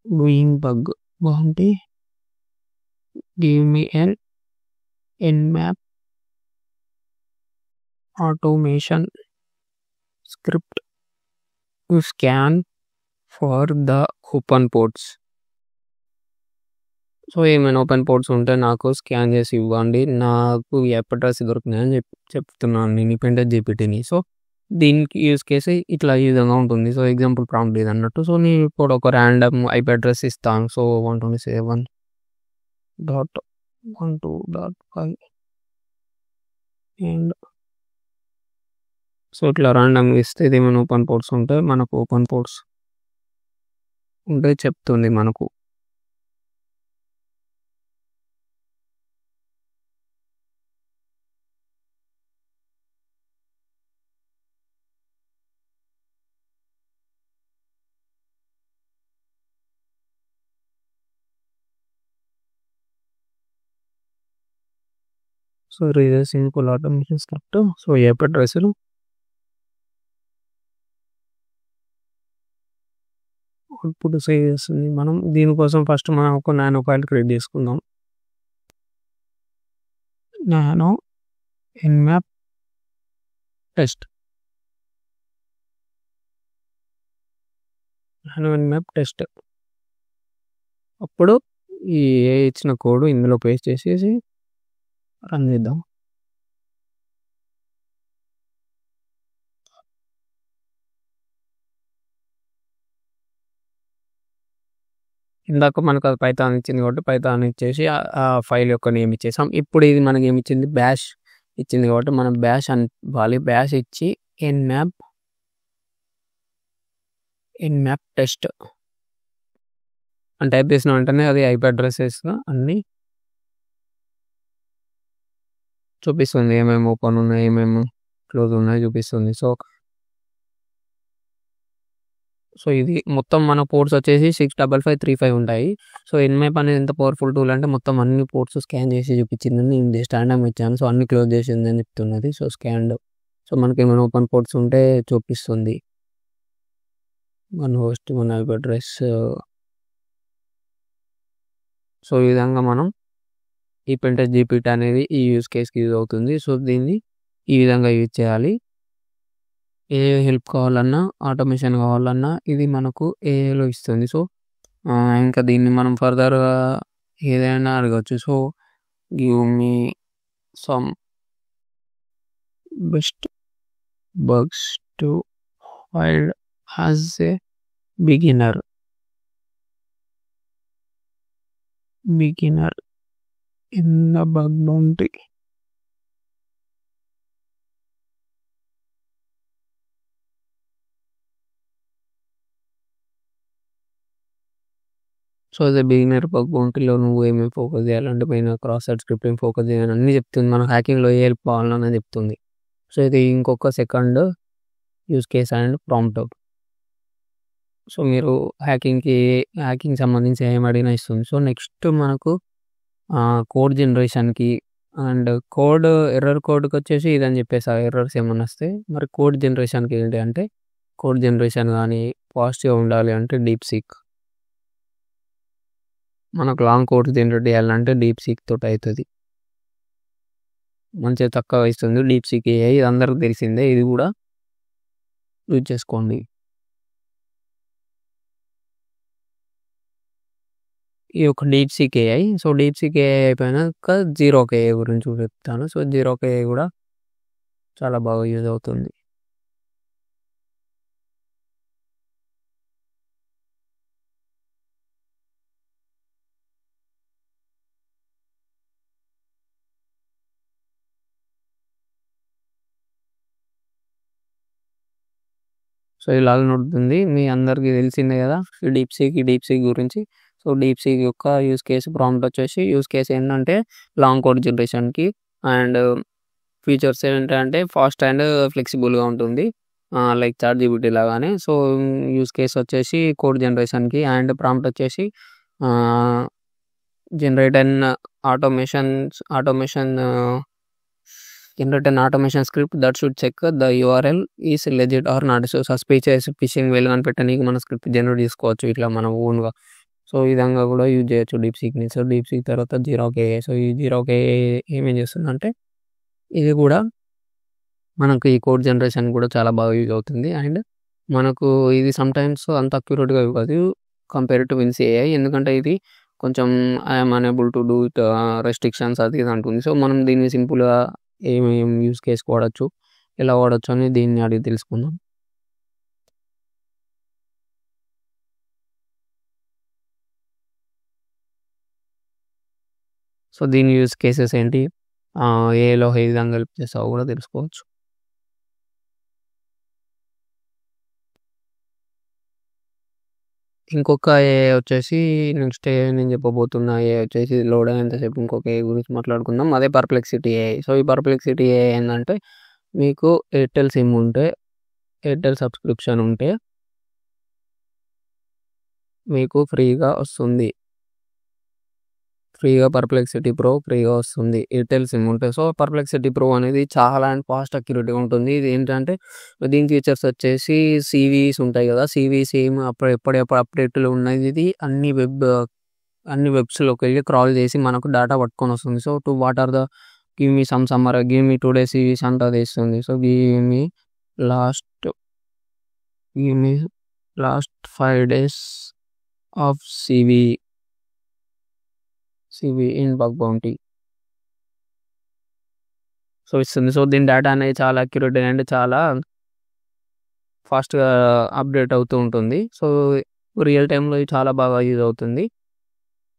Doing bug bounty. Give me an nmap automation script to scan for the open ports. So ఏమైనా ఓపెన్ పోర్ట్స్ ఉంటే నాకు స్కాన్ చేసి ఇవ్వండి. నాకు ఎప్ address దొరికినాయని చెప్తున్నాను నేను పింటెస్ట్ జీపీటీని. So దీనికి యూస్ కేసు ఇట్లా ఈ విధంగా ఉంటుంది. సో ఎగ్జాంపుల్ ప్రాంప్ట్ ఇది అన్నట్టు. సో నేను ఇప్పుడు ఒక ర్యాండమ్ IP అడ్రస్ ఇస్తాను. సో 127.12.5 అండ్ సో ఇట్లా ర్యాండమ్గా ఇస్తే ఇది ఏమైనా ఓపెన్ పోర్ట్స్ ఉంటే మనకు ఓపెన్ పోర్ట్స్ ఉంటే చెప్తుంది మనకు. సో రీజర్ simple automation script. So IP అడ్రస్లు అవుట్పుట్ సేవ్ చేస్తుంది. మనం దీనికోసం ఫస్ట్ మనం ఒక నానో ఫైల్ క్రియేట్ చేసుకుందాం. Nano Nmap test. అప్పుడు ఈ ఇచ్చిన కోడ్ ఇందులో పేస్ట్ చేసేసి రన్ చేద్దాం. ఇందాక మనకు అది పైథాన్ ఇచ్చింది కాబట్టి పైథాన్ ఇచ్చేసి ఆ ఫైల్ యొక్క నేమ్ ఇచ్చేసాం. ఇప్పుడు ఇది మనకి ఏమి ఇచ్చింది, బ్యాష్ ఇచ్చింది కాబట్టి మనం బ్యాష్ అని ఇవ్వాలి. బ్యాష్ ఇచ్చి ఎన్మ్యాప్ టెస్ట్ అని టైప్ చేసిన వెంటనే అది ఐపీ అడ్రసెస్ అన్నీ చూపిస్తుంది, ఏమేమి ఓపెన్ ఉన్నాయి ఏమేమి క్లోజ్ ఉన్నాయి చూపిస్తుంది. సో ఇది మొత్తం మన పోర్ట్స్ వచ్చేసి 65535 ఉంటాయి. సో ఎన్మ్యాప్ అనేది ఎంత పవర్ఫుల్ టూల్ అంటే మొత్తం అన్ని పోర్ట్స్ స్కాన్ చేసి చూపించిందని నేను జస్ట్ ర్యాండమ్ ఇచ్చాను. సో అన్ని క్లోజ్ చేసింది అని చెప్తున్నది. సో స్కాన్డ్, సో మనకి ఏమైనా ఓపెన్ పోర్ట్స్ ఉంటే చూపిస్తుంది మన హోస్ట్, మన ఐపీ అడ్రస్. సో ఈ విధంగా మనం ఈ పెంటెస్ట్ జీపీటీ అనేది ఈ యూజ్ కేస్కి యూజ్ అవుతుంది. సో దీన్ని ఈ విధంగా యూజ్ చేయాలి. ఏ హెల్ప్ కావాలన్నా, ఆటోమేషన్ కావాలన్నా ఇది మనకు ఏఐలో ఇస్తుంది. సో ఇంకా దీన్ని మనం ఫర్దర్గా ఏదైనా అడగచ్చు. So give me some best bugs to find as a beginner in the bug bounty. So అదే బిగినర్ బగ్ బౌంటీలో నువ్వు ఏమేమి ఫోకస్ చేయాలంటే పైన క్రాస్ సైట్ స్క్రిప్టింగ్ ఫోకస్ చేయాలని అన్నీ చెప్తుంది. మన హ్యాకింగ్లో ఏ హెల్ప్ కావాలని చెప్తుంది. సో ఇది ఇంకొక second use case and prompt. So మీరు హ్యాకింగ్ సంబంధించి ఏం అడిగినా ఇస్తుంది. సో నెక్స్ట్ మనకు కోడ్ జనరేషన్కి అండ్ ఎర్రర్ కోడ్కి వచ్చేసి ఇదని చెప్పేసి ఎర్రర్స్ ఏమన్నా వస్తే, మరి కోడ్ జనరేషన్కి ఏంటి అంటే కోడ్ జనరేషన్ కానీ పాజిటివ్గా ఉండాలి అంటే డీప్ సీక్. మనకు లాంగ్ కోడ్ జనరేట్ చేయాలంటే డీప్ సీక్ తోటి అవుతుంది, మంచిగా తక్కువ ఇస్తుంది డీప్ సీక్ ఏఐ. ఇది అందరికి తెలిసిందే, ఇది కూడా యూజ్ చేసుకోండి. ఈ యొక్క deep seek AI. So deep seek AI అయిపోయినాక జీరోక్ ఏఐ గురించి చెప్తాను. సో జీరోక్ ఏఐ కూడా చాలా బాగా యూజ్ అవుతుంది. సో ఇలాగ నడుతుంది, మీ అందరికీ తెలిసిందే కదా ఈ డీప్ సీక్ గురించి. సో డీప్ సీక్ యొక్క యూజ్ కేసు ప్రాంప్ట్ వచ్చేసి, యూజ్ కేసు ఏంటంటే లాంగ్ కోడ్ జనరేషన్కి అండ్ ఫీచర్స్ ఏంటంటే ఫాస్ట్ అండ్ ఫ్లెక్సిబుల్గా ఉంటుంది లైక్ చాట్ జీపీటీ లాగానే. సో యూజ్ కేసు వచ్చేసి కోడ్ జనరేషన్కి అండ్ ప్రాంప్ట్ వచ్చేసి generate an automation script that should check the URL is legit or not. So suspicious fishing mail అని పెట్టడానికి మన స్క్రిప్ట్ జనరేట్ చేసుకోవచ్చు ఇట్లా మన ఓన్గా. సో ఈ విధంగా కూడా యూజ్ చేయొచ్చు డీప్ సీక్ని. సో డీప్ సీక్ తర్వాత జీరోక్ ఏఐ. సో ఈ జీరోక్ ఏఐ ఏమేం చేస్తుందంటే ఇది కూడా మనకు ఈ కోడ్ జనరేషన్ కూడా చాలా బాగా యూజ్ అవుతుంది. అండ్ మనకు ఇది సమ్టైమ్స్ అంత అక్యురేట్గా ఇవ్వదు కంపేర్ టు విన్స్ ఏఐ, ఎందుకంటే ఇది కొంచెం I'm unable to do it restrictions అది ఇది అంటుంది. సో మనం దీన్ని సింపుల్గా ఏమేం యూజ్ కేసు వాడచ్చు, ఎలా వాడచ్చు అని దీన్ని అడిగి తెలుసుకుందాం. సో దీని యూజ్ కేసెస్ ఏంటి, ఏలో ఏ విధంగా హెల్ప్ చేస్తావో కూడా తెలుసుకోవచ్చు. ఇంకొక ఏ వచ్చేసి నెక్స్ట్ ఏ నేను చెప్పబోతున్నా ఏ వచ్చేసి లోడ్ అయినంతసేపు ఇంకొక ఏ గురించి మాట్లాడుకుందాం, అదే పర్ప్లెక్సిటీ ఏఐ. సో ఈ పర్ప్లెక్సిటీ ఏఐ ఏంటంటే మీకు ఎయిర్టెల్ సిమ్ ఉంటే, ఎయిర్టెల్ సబ్స్క్రిప్షన్ ఉంటే మీకు ఫ్రీగా వస్తుంది, ఫ్రీగా పర్ప్లెక్సిటీ ప్రో ఫ్రీగా వస్తుంది ఎయిర్టెల్ సిమ్ ఉంటే. సో పర్ప్లెక్సిటీ ప్రో అనేది చాలా అండ్ ఫాస్ట్ అక్యురేట్గా ఉంటుంది. ఇది ఏంటంటే దీని ఫీచర్స్ వచ్చేసి సివీస్ ఉంటాయి కదా, సివీస్ ఏం ఎప్పుడెప్పుడు అప్డేట్లు ఉన్నది, ఇది అన్ని వెబ్స్లోకి వెళ్ళి క్రాల్ చేసి మనకు డేటా పట్టుకొని వస్తుంది. So what are the give me summary give me 2 days CVEs అంతా ఇస్తుంది. So give me last 5 days of CVE in bug bounty so ఇస్తుంది. సో దీని డేటా అనేది చాలా అక్యురేట్ అండ్ చాలా ఫాస్ట్గా అప్డేట్ అవుతూ ఉంటుంది. సో రియల్ టైంలో చాలా బాగా యూజ్ అవుతుంది.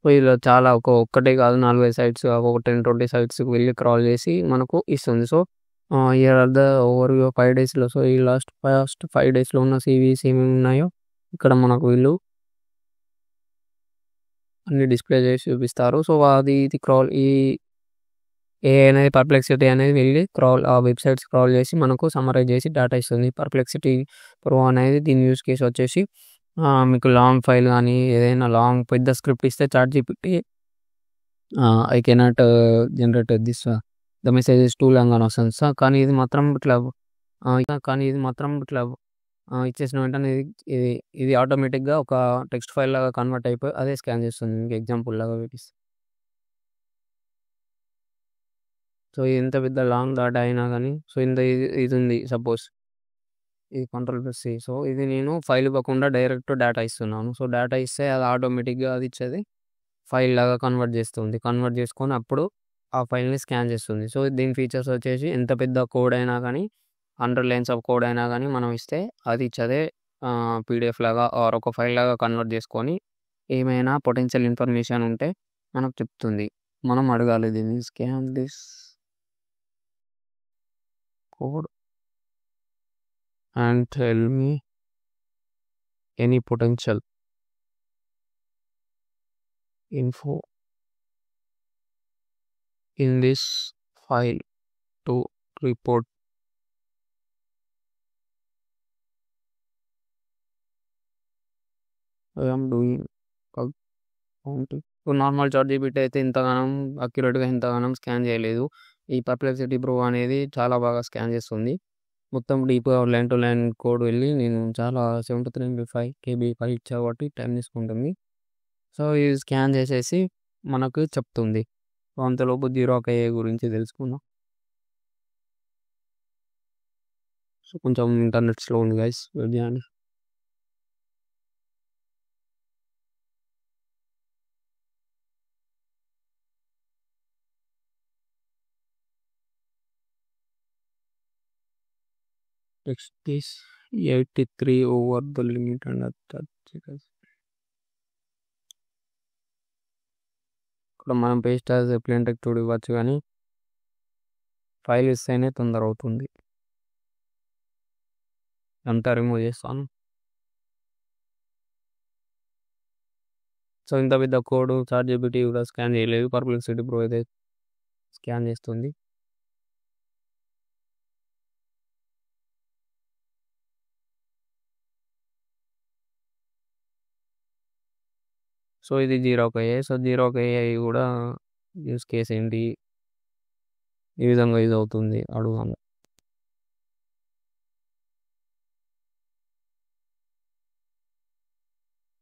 సో, ఇలా చాలా ఒక్కటే కాదు 4, 5 సైట్స్ ఒక 10, 20 సైట్స్‌కి వెళ్లి క్రాల్ చేసి మనకు ఇస్తుంది. So, here are the overview 5 డేస్‌లో. సో, ఈ ఫస్ట్ 5 డేస్‌లో ఉన్న సీవీస్ ఏమేమి ఉన్నాయో ఇక్కడ మనకు వీళ్ళు అన్ని డిస్‌ప్లే చేసి చూపిస్తారు. సో, ఇది క్రాల్ ఏఐ అనేది పర్ప్లెక్సిటీ అనేది వెళ్లి ఆ వెబ్‌సైట్ స్క్రాల్ చేసి మనకు సమ్మరైజ్ చేసి డేటా ఇస్తుంది. పర్ప్లెక్సిటీ ప్రో అనేది దీని యూజ్ కేస్ వచ్చేసి మీకు లాంగ్ ఫైల్ గానీ ఏదైనా పెద్ద స్క్రిప్ట్ ఇస్తే ChatGPT I cannot generate the messages two long అని వస్తుంది. కానీ ఇది మాత్రం ఇట్లా ఇచ్చేసిన వెంటనే ఇది ఇది ఆటోమేటిక్‌గా ఒక టెక్స్ట్ ఫైల్ లాగా కన్వర్ట్ అయిపోయి అదే స్కాన్ చేస్తుంది. మీకు ఎగ్జాంపుల్ లాగా చూపిస్తా. సో, ఎంత పెద్ద లాంగ్ డేటా అయినా గానీ సో, ఇది ఉంది సపోజ్ ఇది కంట్రోల్+C. సో, ఇది నేను ఫైల్ ఇవ్వకుండా డైరెక్ట్ డేటా ఇస్తున్నాను. సో, డేటా ఇస్తే అది ఆటోమేటిక్‌గా అది ఇచ్చేది ఫైల్ లాగా కన్వర్ట్ చేస్తుంది. కన్వర్ట్ చేసుకొని అప్పుడు ఆ ఫైల్‌ని స్కాన్ చేస్తుంది. సో, దీని ఫీచర్స్ వచ్చేసి ఎంత పెద్ద కోడ్ అయినా గానీ 100 లైన్స్ ఆఫ్ కోడ్ అయినా గానీ మనం ఇస్తే అది ఇచ్చేదే పీడీఎఫ్ లాగా ఆర్ ఒక ఫైల్ లాగా కన్వర్ట్ చేసుకొని ఏమైనా పొటెన్షియల్ ఇన్ఫర్మేషన్ ఉంటే మనకు చెప్తుంది. మనం అడగాలి దీన్ని scan this code and tell me any potential info in this file to report. I am doing counting. So, normal ChatGPT అయితే ఇంతగానం అక్యురేట్‌గా ఇంతగానం స్కాన్ చేయలేదు. ఈ పర్ప్లెక్సిటీ ప్రో అనేది చాలా బాగా స్కాన్ చేస్తుంది. మొత్తం డీప్‌గా లైన్ టు లైన్ కోడ్ వెళ్ళి నేను చాలా 73 MB 5 KB ఫైల్ ఇచ్చా కాబట్టి టైం తీసుకుంటుంది. సో, ఇది స్కాన్ చేసేసి మనకు చెప్తుంది. సో, అంతలోపు జీరోక్ AI గురించి తెలుసుకుందాం. సో, కొంచెం ఇంటర్నెట్ స్లో ఉంది గైస్ వెయిట్ చేయండి. Text is 83 over the limit and 30 seconds. ఇక్కడ మనం పేస్ట్ యాజ్ ప్లెయిన్ టెక్స్ట్ కూడా ఇవ్వచ్చు కానీ ఫైల్ ఇస్తేనే తొందర అవుతుంది. అంతా రిమూవ్ చేస్తాను. సో, ఇంత పెద్ద కోడ్ చాట్‌జీపీటీ కూడా స్కాన్ చేయలేదు. పర్ప్లెక్సిటీ ప్రో అయితే స్కాన్ చేస్తుంది. సో, ఇది జీరోక్ AI. సో, జీరోక్ AI కూడా యూజ్ కేస్ ఏంటి? ఈ విధంగా యూజ్ అవుతుంది అడుగుదాం.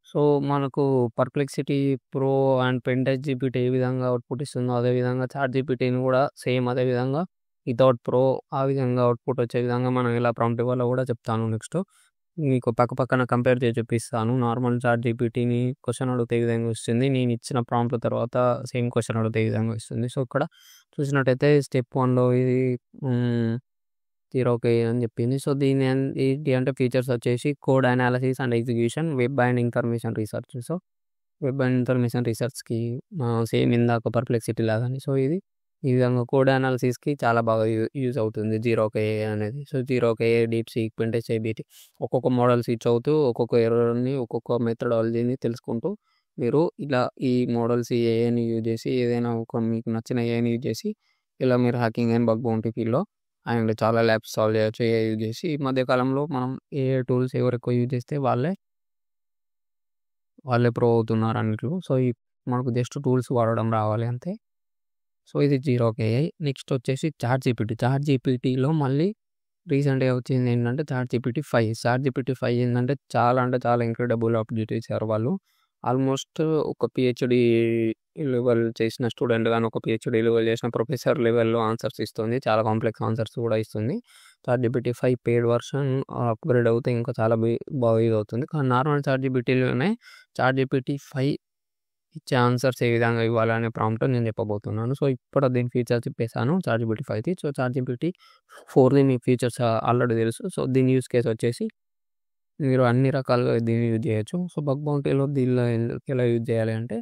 సో, మనకు పర్ప్లెక్సిటీ ప్రో అండ్ పెంటెక్స్ట్ జీపీటీ ఏ విధంగా అవుట్‌పుట్ ఇస్తుందో అదే విధంగా చాట్‌జీపీటీని కూడా సేమ్ అదే విధంగా వితౌట్ ప్రో ఆ విధంగా అవుట్‌పుట్ వచ్చే విధంగా మనం ఎలా ప్రాంప్ట్ ఇవ్వాలో కూడా చెప్తాను నెక్స్ట్. మీకు పక్కన కంపేర్ చేసి చూపిస్తాను. నార్మల్ చాట్‌జీపీటీని క్వెషన్ అడిగితే ఈ విధంగా వస్తుంది. నేను ఇచ్చిన ప్రాంప్ట్ తర్వాత సేమ్ క్వెషన్ అడిగితే ఈ విధంగా వస్తుంది. సో, ఇక్కడ చూసినట్టయితే స్టెప్ 1లో ఇది జీరోక్ AI అని చెప్పింది. సో, దీని ఏంటి అంటే ఫీచర్స్ వచ్చేసి code analysis and execution, web and information research. So, web and information రీసెర్చ్‌కి సేమ్ ఇందాక పర్ప్లెక్సిటీ లాగానే. సో, ఇది ఈ విధంగా కోడ్ అనాలిసిస్‌కి చాలా బాగా యూజ్ అవుతుంది జీరోక్ AI అనేది. సో, జీరోక్ AI, డీప్‌సీక్, పెంటెక్స్ట్ ఏబీటీ ఒక్కొక్క మోడల్స్ ఇచ్ అవుతూ ఒక్కొక్క ఎర్రర్‌ని ఒక్కొక్క మెథడాలజీని తెలుసుకుంటూ మీరు ఇలా ఈ మోడల్స్ ఈ ఏఐని యూజ్ చేసి ఏదైనా ఒక మీకు నచ్చిన ఏఐని యూజ్ చేసి ఇలా మీరు హ్యాకింగ్ అండ్ బగ్ బౌంటీ ఫీల్డ్‌లో అండ్ చాలా ల్యాబ్స్ సాల్వ్ చేయొచ్చు ఏఐ యూజ్ చేసి. ఈ మధ్య కాలంలో మనం ఏఐ టూల్స్ ఎవరు ఎక్కువ యూజ్ చేస్తే వాళ్ళే ప్రో అవుతున్నారు అన్నిట్లో. సో, మనకు జస్ట్ టూల్స్ వాడడం రావాలి అంతే. సో, ఇది జీరోక్ AI. నెక్స్ట్ వచ్చేసి చాట్‌జీపీటీలో మళ్ళీ రీసెంట్‌గా వచ్చింది ఏంటంటే చాట్‌జీపీటీ 5. చాట్‌జీపీటీ 5 ఏంటంటే చాలా అంటే చాలా ఇంక్రెడిబుల్ అప్డేట్ ఇచ్చారు వాళ్ళు. ఆల్మోస్ట్ ఒక పీహెచ్‌డీ లెవెల్ చేసిన స్టూడెంట్ గాని, ఒక పీహెచ్‌డీ లెవెల్ చేసిన ప్రొఫెసర్ లెవెల్‌లో ఆన్సర్స్ ఇస్తుంది. చాలా కాంప్లెక్స్ ఆన్సర్స్ కూడా ఇస్తుంది. చాట్‌జీపీటీ 5 పెయిడ్ వర్షన్ అప్‌గ్రేడ్ అవుతే ఇంకా చాలా బాగా యూజ్ అవుతుంది. కానీ నార్మల్ చాట్‌జీపీటీలోనే చాట్‌జీపీటీ 5 ఇచ్చే ఆన్సర్స్ ఏ విధంగా ఇవ్వాలనే ప్రాంప్ట్ నేను చెప్పబోతున్నాను. సో, ఇప్పుడు దీని ఫీచర్స్ చెప్పేసాను చాట్‌జీపీటీ 5ది. సో, చాట్‌జీపీటీ 4ది మీకు ఫీచర్స్ ఆల్రెడీ తెలుసు. సో, దీని యూజ్ కేస్ వచ్చేసి మీరు అన్ని రకాలుగా దీన్ని యూజ్ చేయొచ్చు. సో, బగ్ బౌంటీలో దీనిలో ఎలా యూజ్ చేయాలి అంటే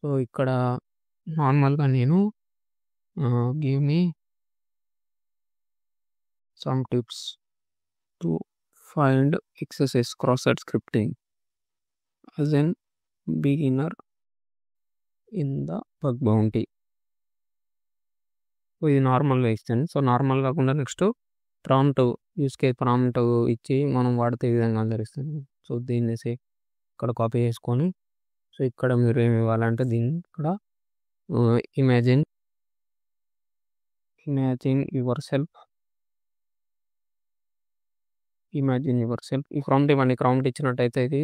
సో ఇక్కడ నార్మల్గా నేను give me some tips to find XSS cross site scripting as an beginner in the bug bounty. So ఇది నార్మల్గా ఇస్తాను. సో నార్మల్ కాకుండా next prompt use case prompt ఇచ్చి మనం వాడితే ఈ విధంగా అందరిస్తాను. సో దీన్ని ఇక్కడ కాపీ చేసుకొని సో ఇక్కడ మీరు ఏమి ఇవ్వాలంటే దీన్ని ఇక్కడ ఇమాజిన్ యువర్ సెల్ఫ్ ఈ ప్రాంప్ట్ ఇవ్వండి. ప్రాంప్ట్ ఇచ్చినట్టయితే ఇది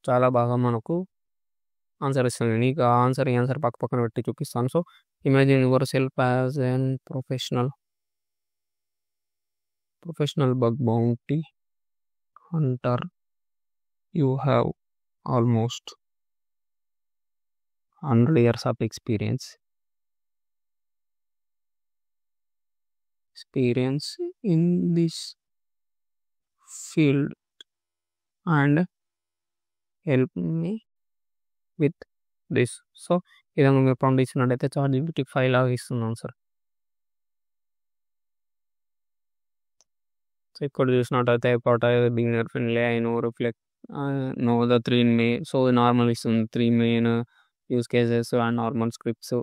చాలా బాగా మనకు ఆన్సర్ ఇస్తుంది. నీకు ఆ ఆన్సర్ పక్క పక్కన పెట్టి చూపిస్తాను. So imagine yourself as N professional bug bounty Hunter. You have almost 100 years of experience in this field and help me with this. So ఈ విధంగా మీరు ప్రాంప్ట్ ఇచ్చినట్టయితే ChatGPT 5 లాగా ఇస్తున్నాను సార్. సో ఇక్కడ చూసినట్టయితే beginner friendly I know reflect know the 3 main. So normal ఇస్తుంది 3 main use cases and normal scripts.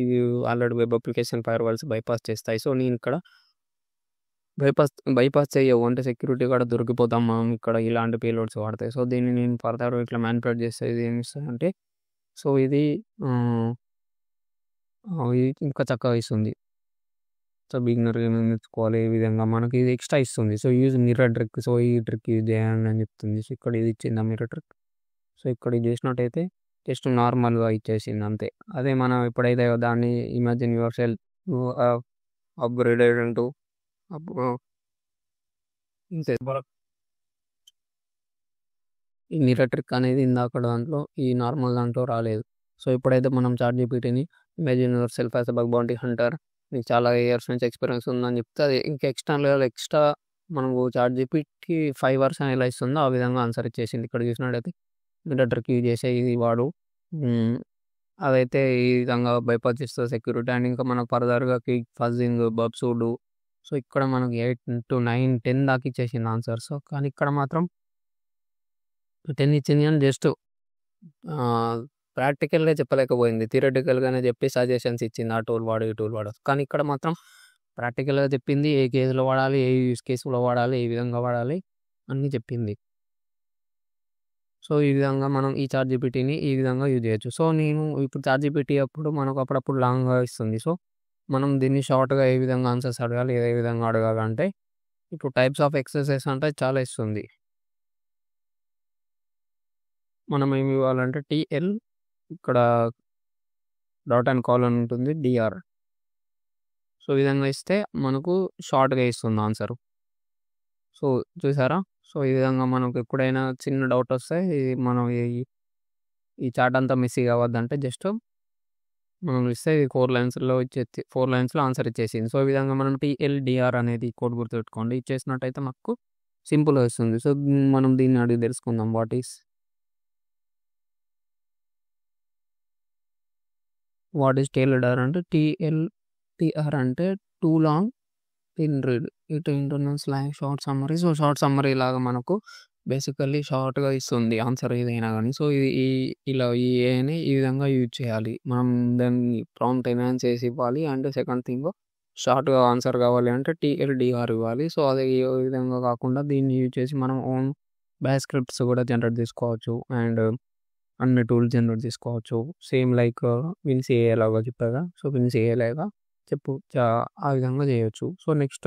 ఇవి already web application firewalls bypass చేస్తాయి. సో నేను ఇక్కడ బైపాస్ చేయవు అంటే సెక్యూరిటీ కూడా దొరికిపోతాం మనం ఇక్కడ ఇలాంటి పేలోడ్స్ వాడతాయి. సో దీన్ని నేను ఫర్దర్ ఇట్లా మ్యానిపులేట్ చేస్తే ఇది ఏమి ఇస్తుందంటే సో ఇది ఇంకా చక్కగా ఇస్తుంది. సో బిగినర్ ఏమేమి నేర్చుకోవాలి ఈ విధంగా మనకి ఇది ఎక్స్ట్రా ఇస్తుంది. So use mirror trick. So ఈ ట్రిక్ యూజ్ చేయాలని అని చెప్తుంది. సో ఇక్కడ ఇది ఇచ్చింది మిర్రర్ ట్రిక్. సో ఇక్కడ ఇది చేసినట్టయితే జస్ట్ నార్మల్గా ఇచ్చేసింది అంతే. అదే మనం ఎప్పుడైతే దాన్ని ఇమాజిన్ యువర్ సెల్ఫ్ అప్గ్రేడెడ్ అంటూ ఈ మిర్రర్ ట్రిక్ అనేది ఇందాక దాంట్లో ఈ నార్మల్ దాంట్లో రాలేదు. సో ఇప్పుడైతే మనం ChatGPTని imagine yourself as a bug bounty hunter, నీకు చాలా ఇయర్స్ నుంచి ఎక్స్పీరియన్స్ ఉందని చెప్తే అది ఇంకా ఎక్స్ట్రా మనకు ChatGPTకి 5 hours ఎలా ఇస్తుందో ఆ విధంగా ఆన్సర్ ఇచ్చేసింది. ఇక్కడ చూసినట్టయితే మిర్రర్ ట్రిక్ యూజ్ చేసే ఇది వాడు అదైతే ఈ విధంగా బైపాస్ చేస్తుంది సెక్యూరిటీ. అండ్ ఇంకా మనకు ఫర్దర్గా కిక్ ఫజింగ్ బబ్సూడు. సో ఇక్కడ మనకు 8 to 9 10 దాకా ఇచ్చేసింది ఆన్సర్స్. కానీ ఇక్కడ మాత్రం 10 ఇచ్చింది కానీ జస్ట్ ప్రాక్టికల్గా చెప్పలేకపోయింది. థియరటికల్గానే చెప్పి సజెషన్స్ ఇచ్చింది. ఆ టూల్ వాడు ఈ టూల్ వాడు. కానీ ఇక్కడ మాత్రం ప్రాక్టికల్గా చెప్పింది. ఏ కేసులో వాడాలి, ఏ యూస్ కేసులో వాడాలి, ఏ విధంగా వాడాలి అన్నీ చెప్పింది. సో ఈ విధంగా మనం ఈ ChatGPTని ఈ విధంగా యూజ్ చేయొచ్చు. సో నేను ఇప్పుడు ChatGPT అప్పుడు మనకు అప్పుడప్పుడు లాంగ్గా ఇస్తుంది. సో మనం దీన్ని షార్ట్గా ఏ విధంగా ఆన్సర్స్ అడగాలి, ఏ విధంగా అడగాలంటే ఇప్పుడు టైప్స్ ఆఫ్ ఎక్సర్సైజ్ అంటే చాలా ఇస్తుంది. మనం ఏమి ఇవ్వాలంటే TL ఇక్కడ డాట్ అండ్ కాలన్ ఉంటుంది DR. సో ఈ విధంగా ఇస్తే మనకు షార్ట్గా ఇస్తుంది ఆన్సర్. సో చూసారా. సో ఈ విధంగా మనకు ఎప్పుడైనా చిన్న డౌట్ వస్తే మనం ఈ చాట్ అంతా మిస్సింగ్ అవ్వద్దంటే జస్ట్ మనం ఇస్తే 4 లైన్స్లో ఇచ్చేసి 4 లైన్స్లో ఆన్సర్ ఇచ్చేసింది. సో ఈ విధంగా మనం TLDR అనేది కోడ్ గుర్తుపెట్టుకోండి. ఇచ్చేసినట్టయితే మనకు సింపుల్గా వస్తుంది. సో మనం దీన్ని అడిగి తెలుసుకుందాం. వాట్ ఈస్ TLDR అంటే TLDR అంటే two long in read it internal slash short summary. So short summary లాగా మనకు బేసికల్లీ షార్ట్గా ఇస్తుంది ఆన్సర్ ఏదైనా కానీ. సో ఇది ఇలా ఈ ఏని ఈ విధంగా యూజ్ చేయాలి. మనం దాన్ని ప్రాంప్ట్ ఎన్హాన్స్ చేసి ఇవ్వాలి. అండ్ సెకండ్ థింగ్ షార్ట్గా ఆన్సర్ కావాలి అంటే TLDR ఇవ్వాలి. సో అది ఈ విధంగా కాకుండా దీన్ని యూజ్ చేసి మనం ఓన్ బ్యాష్ స్క్రిప్ట్స్ కూడా జనరేట్ చేసుకోవచ్చు. అండ్ అన్ని టూల్స్ జనరేట్ చేసుకోవచ్చు. సేమ్ లైక్ విన్స్ AI లాగా చెప్పాగా. సో విన్స్ AI లాగా ఆ విధంగా చేయొచ్చు. సో నెక్స్ట్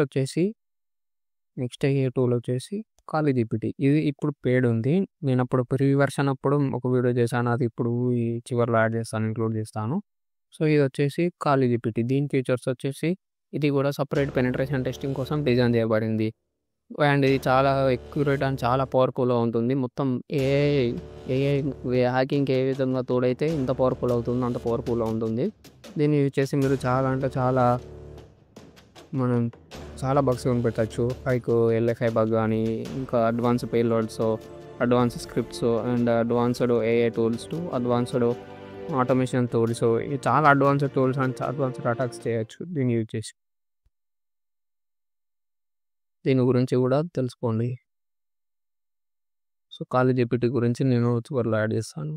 అయ్యే టూల్ వచ్చేసి ఖాళీ GPT. ఇది ఇప్పుడు పేడ్ ఉంది. నేను అప్పుడు ప్రీ వెర్షన్ అప్పుడు ఒక వీడియో చేశాను. అది ఇప్పుడు ఈ చివరిలో యాడ్ చేస్తాను, ఇంక్లూడ్ చేస్తాను. సో ఇది వచ్చేసి ఖాళీ GPT. దీని ఫీచర్స్ వచ్చేసి ఇది కూడా సపరేట్ పెనిట్రేషన్ టెస్టింగ్ కోసం డిజైన్ చేయబడింది. అండ్ ఇది చాలా ఎక్యురేట్ అండ్ చాలా పవర్ఫుల్గా ఉంటుంది. మొత్తం AI హ్యాకింగ్కి ఏ విధంగా తోడైతే ఇంత పవర్ఫుల్ అవుతుందో అంత పవర్ఫుల్గా ఉంటుంది. దీన్ని యూజ్ చేసి మీరు మనం చాలా బగ్స్ కనిపెట్టచ్చు. లైక్ LFI బగ్ కానీ ఇంకా advance payloads, advance scripts and advanced AI tools to advanced automation tools. ఇది చాలా advanced tools and advanced attacks చేయొచ్చు దీన్ని యూజ్ చేసి. దీని గురించి కూడా తెలుసుకోండి. సో ChatGPT గురించి నేను చివరిలో యాడ్ చేస్తాను.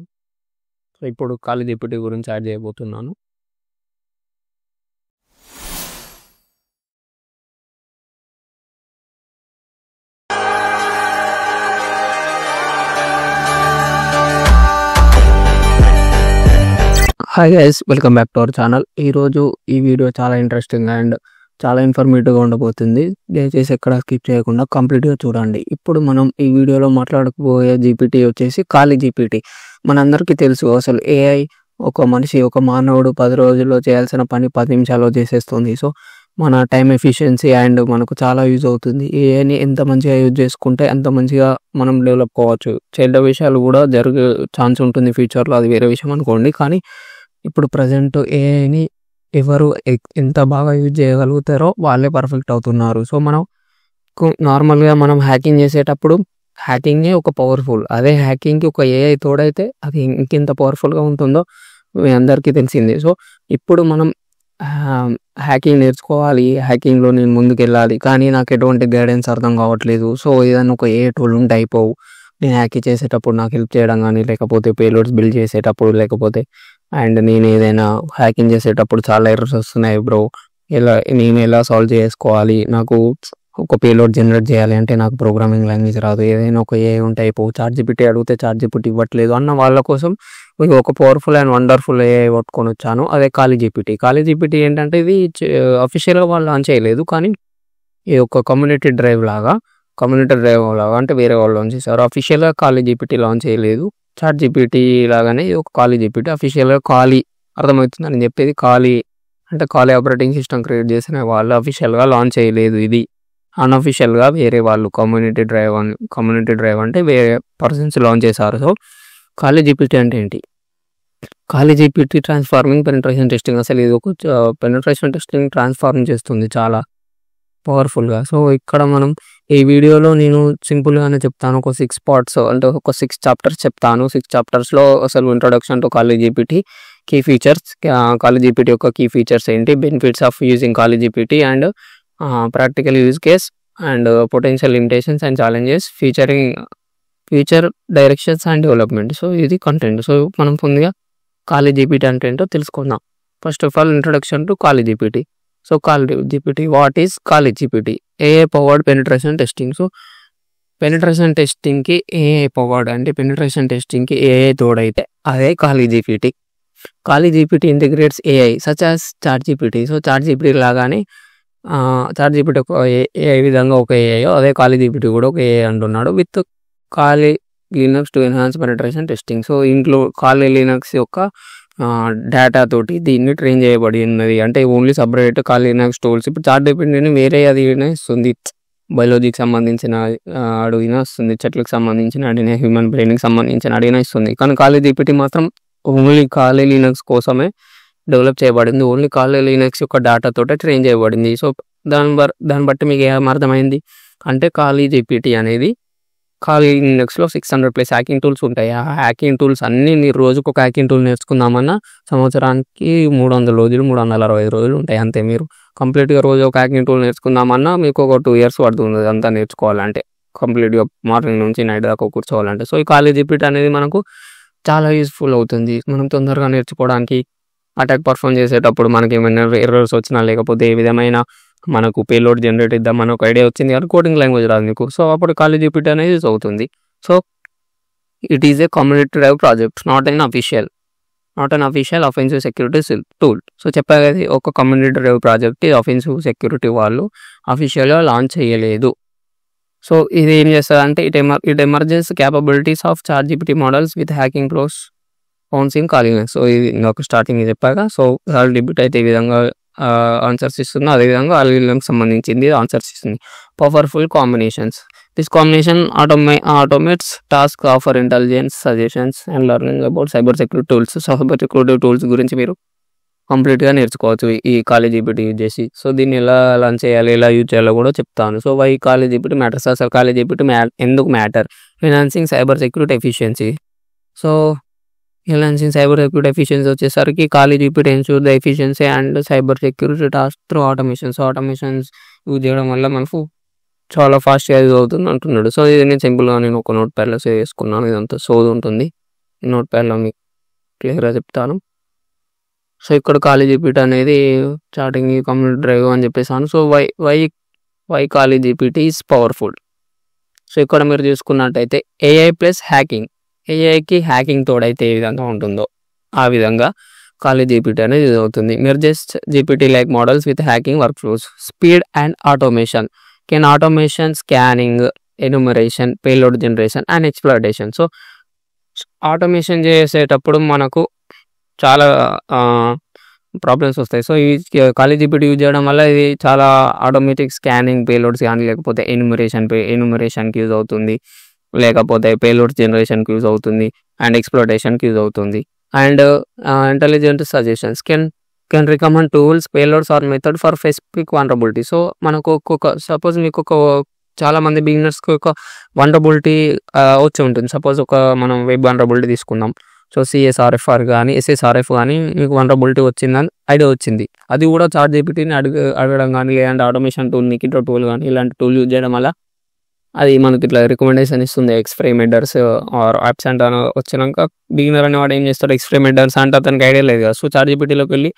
సో ఇప్పుడు ChatGPT గురించి యాడ్ చేయబోతున్నాను. Hi guys, welcome back to our channel. ఈరోజు ఈ వీడియో చాలా ఇంట్రెస్టింగ్ అండ్ చాలా ఇన్ఫర్మేటివ్గా ఉండబోతుంది. దయచేసి ఎక్కడ స్కిప్ చేయకుండా కంప్లీట్గా చూడండి. ఇప్పుడు మనం ఈ వీడియోలో మాట్లాడకపోయే జీపీటీ వచ్చేసి ChatGPT. మనందరికీ తెలుసు అసలు AI ఒక మనిషి, ఒక మానవుడు 10 రోజుల్లో చేయాల్సిన పని 10 నిమిషాల్లో చేసేస్తుంది. సో మన టైం ఎఫిషియన్సీ అండ్ మనకు చాలా యూజ్ అవుతుంది. ఏఐని ఎంత మంచిగా యూజ్ చేసుకుంటే అంత మంచిగా మనం డెవలప్ కావచ్చు. చెడ్డ విషయాలు కూడా జరిగే ఛాన్స్ ఉంటుంది ఫ్యూచర్లో, అది వేరే విషయం అనుకోండి. కానీ ఇప్పుడు ప్రజెంట్ ఏఐని ఎవరు ఎంత బాగా యూజ్ చేయగలుగుతారో వాళ్ళే పర్ఫెక్ట్ అవుతున్నారు. సో మనం నార్మల్గా మనం హ్యాకింగ్ చేసేటప్పుడు హ్యాకింగే ఒక పవర్ఫుల్, అదే హ్యాకింగ్కి ఒక ఏఐ తోడైతే అది ఇంకెంత పవర్ఫుల్గా ఉంటుందో మీ అందరికీ తెలిసింది. సో ఇప్పుడు మనం హ్యాకింగ్ నేర్చుకోవాలి, హ్యాకింగ్లో నేను ముందుకు వెళ్ళాలి, కానీ నాకు ఎటువంటి గైడెన్స్ అర్థం కావట్లేదు. సో ఏదైనా ఒక ఏ టూల్ ఉంటే అయిపోవు. నేను హ్యాకింగ్ చేసేటప్పుడు నాకు హెల్ప్ చేయడం కానీ, లేకపోతే పేలోడ్స్ బిల్డ్ చేసేటప్పుడు, లేకపోతే అండ్ నేను ఏదైనా హ్యాకింగ్ చేసేటప్పుడు చాలా ఎర్రర్స్ వస్తున్నాయి బ్రో, నేను ఎలా సాల్వ్ చేసుకోవాలి, నాకు ఒక పేలోడ్ జనరేట్ చేయాలి అంటే నాకు ప్రోగ్రామింగ్ లాంగ్వేజ్ రాదు, ఏదైనా ఒక ఏ ఉంటే అయిపోవు, ChatGPT అడిగితే ChatGPT ఇవ్వట్లేదు అన్న వాళ్ళ కోసం ఒక పవర్ఫుల్ అండ్ వండర్ఫుల్ ఏఐ పట్టుకొని వచ్చాను. అదే ChatGPT ఏంటంటే ఇది అఫీషియల్గా వాళ్ళు లాంచ్ చేయలేదు, కానీ ఇది ఒక కమ్యూనిటీ డ్రైవ్ లాగా అంటే వేరే వాళ్ళు లాంచ్ చేశారు. అఫీషియల్గా ChatGPT లాంచ్ చేయలేదు. ChatGPT లాగానే ఒక ChatGPT అఫీషియల్గా అర్థమవుతుంది అని చెప్పేది. అంటే ఆపరేటింగ్ సిస్టమ్ క్రియేట్ చేసిన వాళ్ళు అఫీషియల్గా లాంచ్ చేయలేదు. ఇది అన్అఫీషియల్గా వేరే వాళ్ళు కమ్యూనిటీ డ్రైవ్ అంటే వేరే పర్సన్స్ లాంచ్ చేశారు. సో ChatGPT అంటే ఏంటి? ChatGPT transforming penetration testing. అసలు ఇది ఒక పెనిట్రేషన్ టెస్టింగ్ ట్రాన్స్ఫార్మ్ చేస్తుంది చాలా పవర్ఫుల్గా. సో ఇక్కడ మనం ఈ వీడియోలో నేను సింపుల్గానే చెప్తాను. ఒక 6 పార్ట్స్ అంటే ఒక 6 చాప్టర్స్ చెప్తాను. 6 చాప్టర్స్లో అసలు introduction to ChatGPT, key features, ChatGPT యొక్క కీ ఫీచర్స్ ఏంటి, benefits of using ChatGPT and practical use case and potential limitations and challenges, future directions and development. So ఇది కంటెంట్. సో మనం ముందుగా ChatGPT అంటే ఏంటో తెలుసుకుందాం. First of all introduction to ChatGPT. So ChatGPT, what is ChatGPT? AI powered penetration testing. So penetration టెస్టింగ్కి AI powered అంటే penetration టెస్టింగ్కి AI తోడైతే అదే ChatGPT integrates AI such as ChatGPT. So ChatGPT లాగానే ChatGPT ఒక AI విధంగా ఒక AI, అదే ChatGPT కూడా ఒక AI అంటున్నాడు with Kali Linux to enhance penetration testing. So ఇంట్లో Kali Linux యొక్క డేటా తోటి దీన్ని ట్రైన్ చేయబడి ఉన్నది. అంటే only separate Kali Linux tools. ఇప్పుడు ChatGPTని వేరే అది ఇస్తుంది, బయాలజీకి సంబంధించిన అడిగిన ఇస్తుంది, చెట్లకు సంబంధించిన అడిగిన, హ్యూమన్ బ్రెయిన్కి సంబంధించిన అడిగిన ఇస్తుంది. కానీ ChatGPT మాత్రం ఓన్లీ Kali Linux కోసమే డెవలప్ చేయబడింది. ఓన్లీ Kali Linux యొక్క డేటా తోటే ట్రైన్ చేయబడింది. సో దాన్ని బట్టి మీకు ఏమర్థమైంది అంటే ChatGPT అనేది Kali Linuxలో 600+ హ్యాకింగ్ టూల్స్ ఉంటాయి. ఆ హ్యాకింగ్ టూల్స్ అన్నీ మీరు రోజుకు ఒక హ్యాకింగ్ టూల్ నేర్చుకుందామన్నా సంవత్సరానికి 300 రోజులు 365 రోజులు ఉంటాయి అంతే. మీరు కంప్లీట్గా రోజు ఒక హ్యాకింగ్ టూల్ నేర్చుకుందామన్నా మీకు ఒక 2 years పడుతుంది అంతా నేర్చుకోవాలంటే, కంప్లీట్గా మార్నింగ్ నుంచి నైట్ దాకా కూర్చోవాలంటే. సో ఈ ChatGPT అనేది మనకు చాలా యూస్ఫుల్ అవుతుంది. మనం తొందరగా నేర్చుకోవడానికి, అటాక్ పర్ఫామ్ చేసేటప్పుడు మనకి ఏమైనా ఎర్రర్స్ వచ్చినా, లేకపోతే ఏ విధమైన మనకు పేలోడ్ జనరేట్ ఇద్దామని ఒక ఐడియా వచ్చింది కానీ కోడింగ్ లాంగ్వేజ్ రాదు మీకు. సో అప్పుడు ChatGPT అనేది యూజ్ అవుతుంది. So it is a community drive project, not an official offensive security tool. So చెప్పారు కదా, ఒక community drive project offensive security వాళ్ళు అఫీషియల్గా లాంచ్ చేయలేదు. సో ఇది ఏం చేస్తుంది అంటే it emergence capabilities of ChatGPT models with hacking pros founds in Kali Linux. So ఇది ఇంకొక స్టార్టింగ్ చెప్పాక, సో ChatGPT అయితే ఈ విధంగా ఆన్సర్స్ ఇస్తుంది, అదేవిధంగా Kali Linux సంబంధించింది ఆన్సర్స్ ఇస్తుంది. Powerful combinations. This combination automates task, offer intelligence, suggestions and learning about cyber security tools గురించి మీరు కంప్లీట్గా నేర్చుకోవచ్చు ఈ ChatGPT యూజ్ చేసి. సో దీన్ని ఎలా లాంచ్ చేయాలి, ఎలా యూజ్ చేయాలో కూడా చెప్తాను. So why ChatGPT matters. అసలు ChatGPT ఎందుకు matter? Enhancing cyber security efficiency. So Enhancing in cyber security efficiency వచ్చేసరికి ఖాళీ GPT ensure the efficiency and cyber security task through automation. So automations use చేయడం వల్ల మనకు చాలా ఫాస్ట్గా యూజ్ అవుతుంది అంటున్నాడు. సో ఇది నేను సింపుల్గా నేను ఒక నోట్ ప్యాడ్లో సేవ్ చేసుకున్నాను. ఇదంతా సోది ఉంటుంది నోట్ ప్యాడ్లో మీకు క్లియర్గా చెప్తాను. సో ఇక్కడ ఖాళీ జీపీటీ అనేది స్టార్టింగ్ కమ్యూనిటీ డ్రైవ్ అని చెప్పేసాను. సో వై ఖాళీ జీపీటీ ఈజ్ పవర్ఫుల్. సో ఇక్కడ మీరు చూసుకున్నట్టయితే ఏఐ ప్లస్ హ్యాకింగ్, ఏఐకి హ్యాకింగ్ తోడైతే ఏ విధంగా ఉంటుందో ఆ విధంగా ఖాళీ జీపీటీ అనేది యూజ్ అవుతుంది. మీరు just GPT like models with hacking work flows, speed and automation, can automation, scanning, enumeration, payload generation and exploitation. So automation చేసేటప్పుడు మనకు చాలా ప్రాబ్లమ్స్ వస్తాయి. సో ఈ ఖాళీ జీపీటీ యూజ్ చేయడం వల్ల ఇది చాలా ఆటోమేటిక్ స్కానింగ్ పేలోడ్స్ కానీ లేకపోతే ఎన్యూమరేషన్కి యూజ్ అవుతుంది, లేకపోతే పేలోడ్ జనరేషన్కి యూజ్ అవుతుంది అండ్ ఎక్స్ప్లోటేషన్కి యూజ్ అవుతుంది. And intelligent suggestions can recommend tools, payloads or method for specific vulnerability. So మనకు సపోజ్ మీకు చాలా మంది బిగినర్స్కి ఒక వల్నరబిలిటీ వచ్చి ఉంటుంది. సపోజ్ మనం వెబ్ వల్నరబిలిటీ తీసుకుందాం. సో CSRF కానీ SSRF కానీ మీకు వల్నరబిలిటీ వచ్చిందని ఐడియా వచ్చింది. అది కూడా చాట్ జీపీటీని అడగడం కానీ లేదంటే ఆటోమేషన్ టూల్, నికిటో టూల్ కానీ ఇలాంటి టూల్ యూజ్ చేయడం వల్ల అది మనకి ఇట్లా రికమెండేషన్ ఇస్తుంది. ఎక్స్ప్రెమ్ హెడర్స్ ఆర్ అబ్సెంట్ అని వచ్చినాక బిగినర్ అనేవాడు ఏం చేస్తాడు, ఎక్స్ప్రెమ్ హెడర్స్ అంటే అతనికి ఐడియా లేదు కదా. సో చాట్ జీపీటీలోకి వెళ్ళి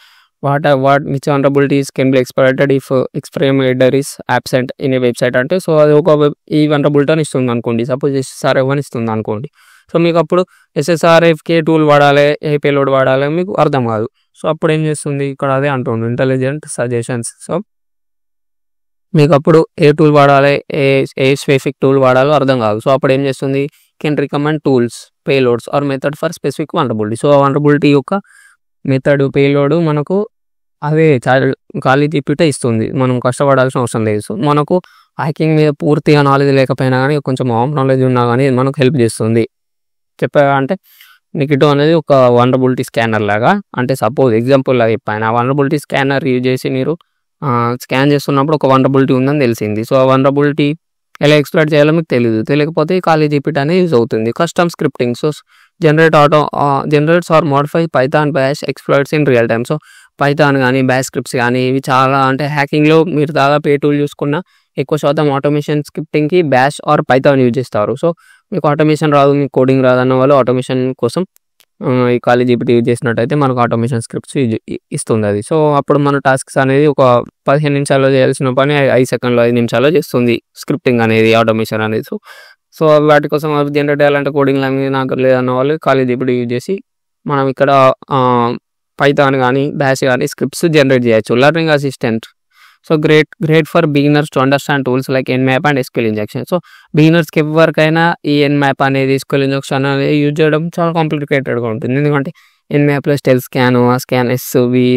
what which vulnerabilities can be exploited if X frame header is absent in a website అంటే, సో అది ఈ వల్నరబిలిటీ అని ఇస్తుంది అనుకోండి. సపోజ్ SSRF అని ఇస్తుంది అనుకోండి. సో మీకు అప్పుడు SSRFకి టూల్ వాడాలి, ఏ పేలోడ్ వాడాలి మీకు అర్థం కాదు. సో అప్పుడు ఏం చేస్తుంది, ఇక్కడ అదే అంటుంది ఇంటెలిజెంట్ సజెషన్స్. సో మీకు అప్పుడు ఏ టూల్ వాడాలి, ఏ స్పెసిఫిక్ టూల్ వాడాలో అర్థం కాదు. సో అప్పుడు ఏం చేస్తుంది, can recommend tools, payloads or method for specific vulnerability. So ఆ వల్నరబిలిటీ యొక్క మెథడ్, పేలోడ్ మనకు అదే ఖాళీ జీపీటీ ఇస్తుంది. మనం కష్టపడాల్సిన అవసరం లేదు. సో మనకు హ్యాకింగ్ మీద పూర్తిగా నాలెడ్జ్ లేకపోయినా కానీ కొంచెం హామ్ నాలెడ్జ్ ఉన్నా కానీ మనకు హెల్ప్ చేస్తుంది. చెప్పగా అంటే నికిటో అనేది ఒక వల్నరబిలిటీ స్కానర్ లాగా, అంటే సపోజ్ ఎగ్జాంపుల్ లాగా చెప్పాను. ఆ వల్నరబిలిటీ స్కానర్ యూజ్ చేసి మీరు స్కాన్ చేస్తున్నప్పుడు ఒక వల్నరబిలిటీ ఉందని తెలిసింది. సో ఆ వల్నరబిలిటీ ఎలా ఎక్స్ప్లాయిట్ చేయాలో మీకు తెలియకపోతే ఖాళీ జీపీటీ అనేది యూజ్ అవుతుంది. Custom scripting, so generates or modify Python bash exploits in real time. So Python కానీ బ్యాష్ స్క్రిప్ట్స్ కానీ ఇవి చాలా అంటే హ్యాకింగ్లో మీరు దాదాపు ఏ టూల్ చూసుకున్నా ఎక్కువ శాతం ఆటోమేషన్ స్క్రిప్టింగ్కి బ్యాష్ ఆర్ పైథాన్ యూజ్ చేస్తారు. సో మీకు ఆటోమేషన్ రాదు, మీకు కోడింగ్ రాదు అన్న వాళ్ళు ఆటోమేషన్ కోసం ఈ ఖాళీ జీపీటీ యూజ్ చేసినట్టయితే మనకు ఆటోమేషన్ స్క్రిప్ట్స్ ఇస్తుంది అది. సో అప్పుడు మన టాస్క్స్ అనేది ఒక 15 నిమిషాల్లో చేయాల్సిన పని 5 సెకండ్లో 5 నిమిషాల్లో చేస్తుంది స్క్రిప్టింగ్ అనేది, ఆటోమేషన్ అనేది. సో వాటి కోసం జనరేట్ చేయాలంటే కోడింగ్ లాంగ్వేజ్ నాకు లేదన్న వాళ్ళు ఖాళీ జీపీటీ యూజ్ చేసి మనం ఇక్కడ పైథాన్ కానీ బ్యాష్ కానీ స్క్రిప్ట్స్ జనరేట్ చేయొచ్చు. Learning assistant, so great for beginners to understand tools like Nmap and SQL injection. So బిగినర్స్కి ఎవరికైనా ఈ ఎన్మ్యాప్ అనేది SQL ఇంజెక్షన్ అనేది యూజ్ చేయడం చాలా కాంప్లికేటెడ్గా ఉంటుంది. ఎందుకంటే ఎన్మ్యాప్లో స్టెల్ స్కాన్, స్కాన్ ఎస్వి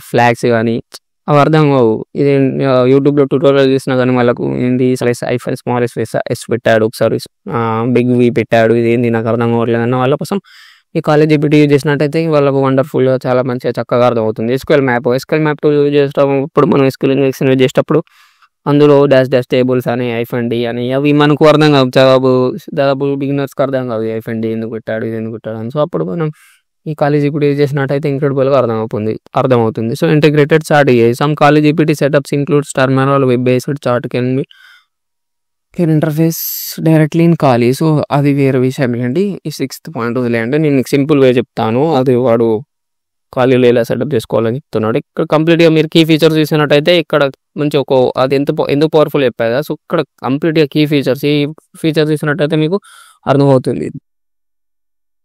ఫ్లాగ్స్ కానీ అవి అర్థం కావు. ఇది యూట్యూబ్లో ట్యూటోరియల్ చేసినా కానీ వాళ్ళకు ఏంటి ఐఫోన్ స్మాల్ ఎస్ పెట్టాడు, ఒకసారి బిగ్ వి పెట్టాడు, ఇది ఏంది నాకు అర్థం కావట్లేదు అన్న వాళ్ళ కోసం ఈ ఖాళీ జీపీటీ యూజ్ చేసినట్టయితే వాళ్ళకు వండర్ఫుల్గా చాలా మంచిగా చక్కగా అర్థమవుతుంది. SQL మ్యాప్ టూల్ యూజ్ చేసేటప్పుడు మనం SQL ఇంజెక్షన్ యూజ్ చేసేటప్పుడు అందులో డాష్ టేబుల్స్ అని ఐఫన్ డి అని అవి మనకు అర్థం కావు. దాదాపు బిగినర్స్కి అర్థం కాదు ఐఫన్ డి ఎందుకు పెట్టాడు, ఇది ఎందుకు పెట్టాడు అని. సో అప్పుడు మనం ఈ ఖాళీ జీపీటీ యూజ్ చేసినట్టయితే ఇంక్రెడిబుల్గా అర్థమవుతుంది. సో ఇంటిగ్రేటెడ్ చార్ట్ సమ్ ఖాళీ GPT setups includes terminal, web based chart can interface directly in ఖాళీ. సో అది వేరే విషయం అండి. ఈ 6th పాయింట్ వదిలేయండి, నేను సింపుల్ వే చెప్తాను. అది వాడు ఖాళీలో ఎలా సెటప్ చేసుకోవాలని చెప్తున్నాడు. ఇక్కడ కంప్లీట్గా మీరు కీ ఫీచర్స్ చూసినట్టయితే ఇక్కడ మంచి అది ఎందుకు పవర్ఫుల్ చెప్పారు కదా. సో ఇక్కడ కంప్లీట్గా కీ ఫీచర్స్, ఈ ఫీచర్స్ చూసినట్టయితే మీకు అర్థమవుతుంది.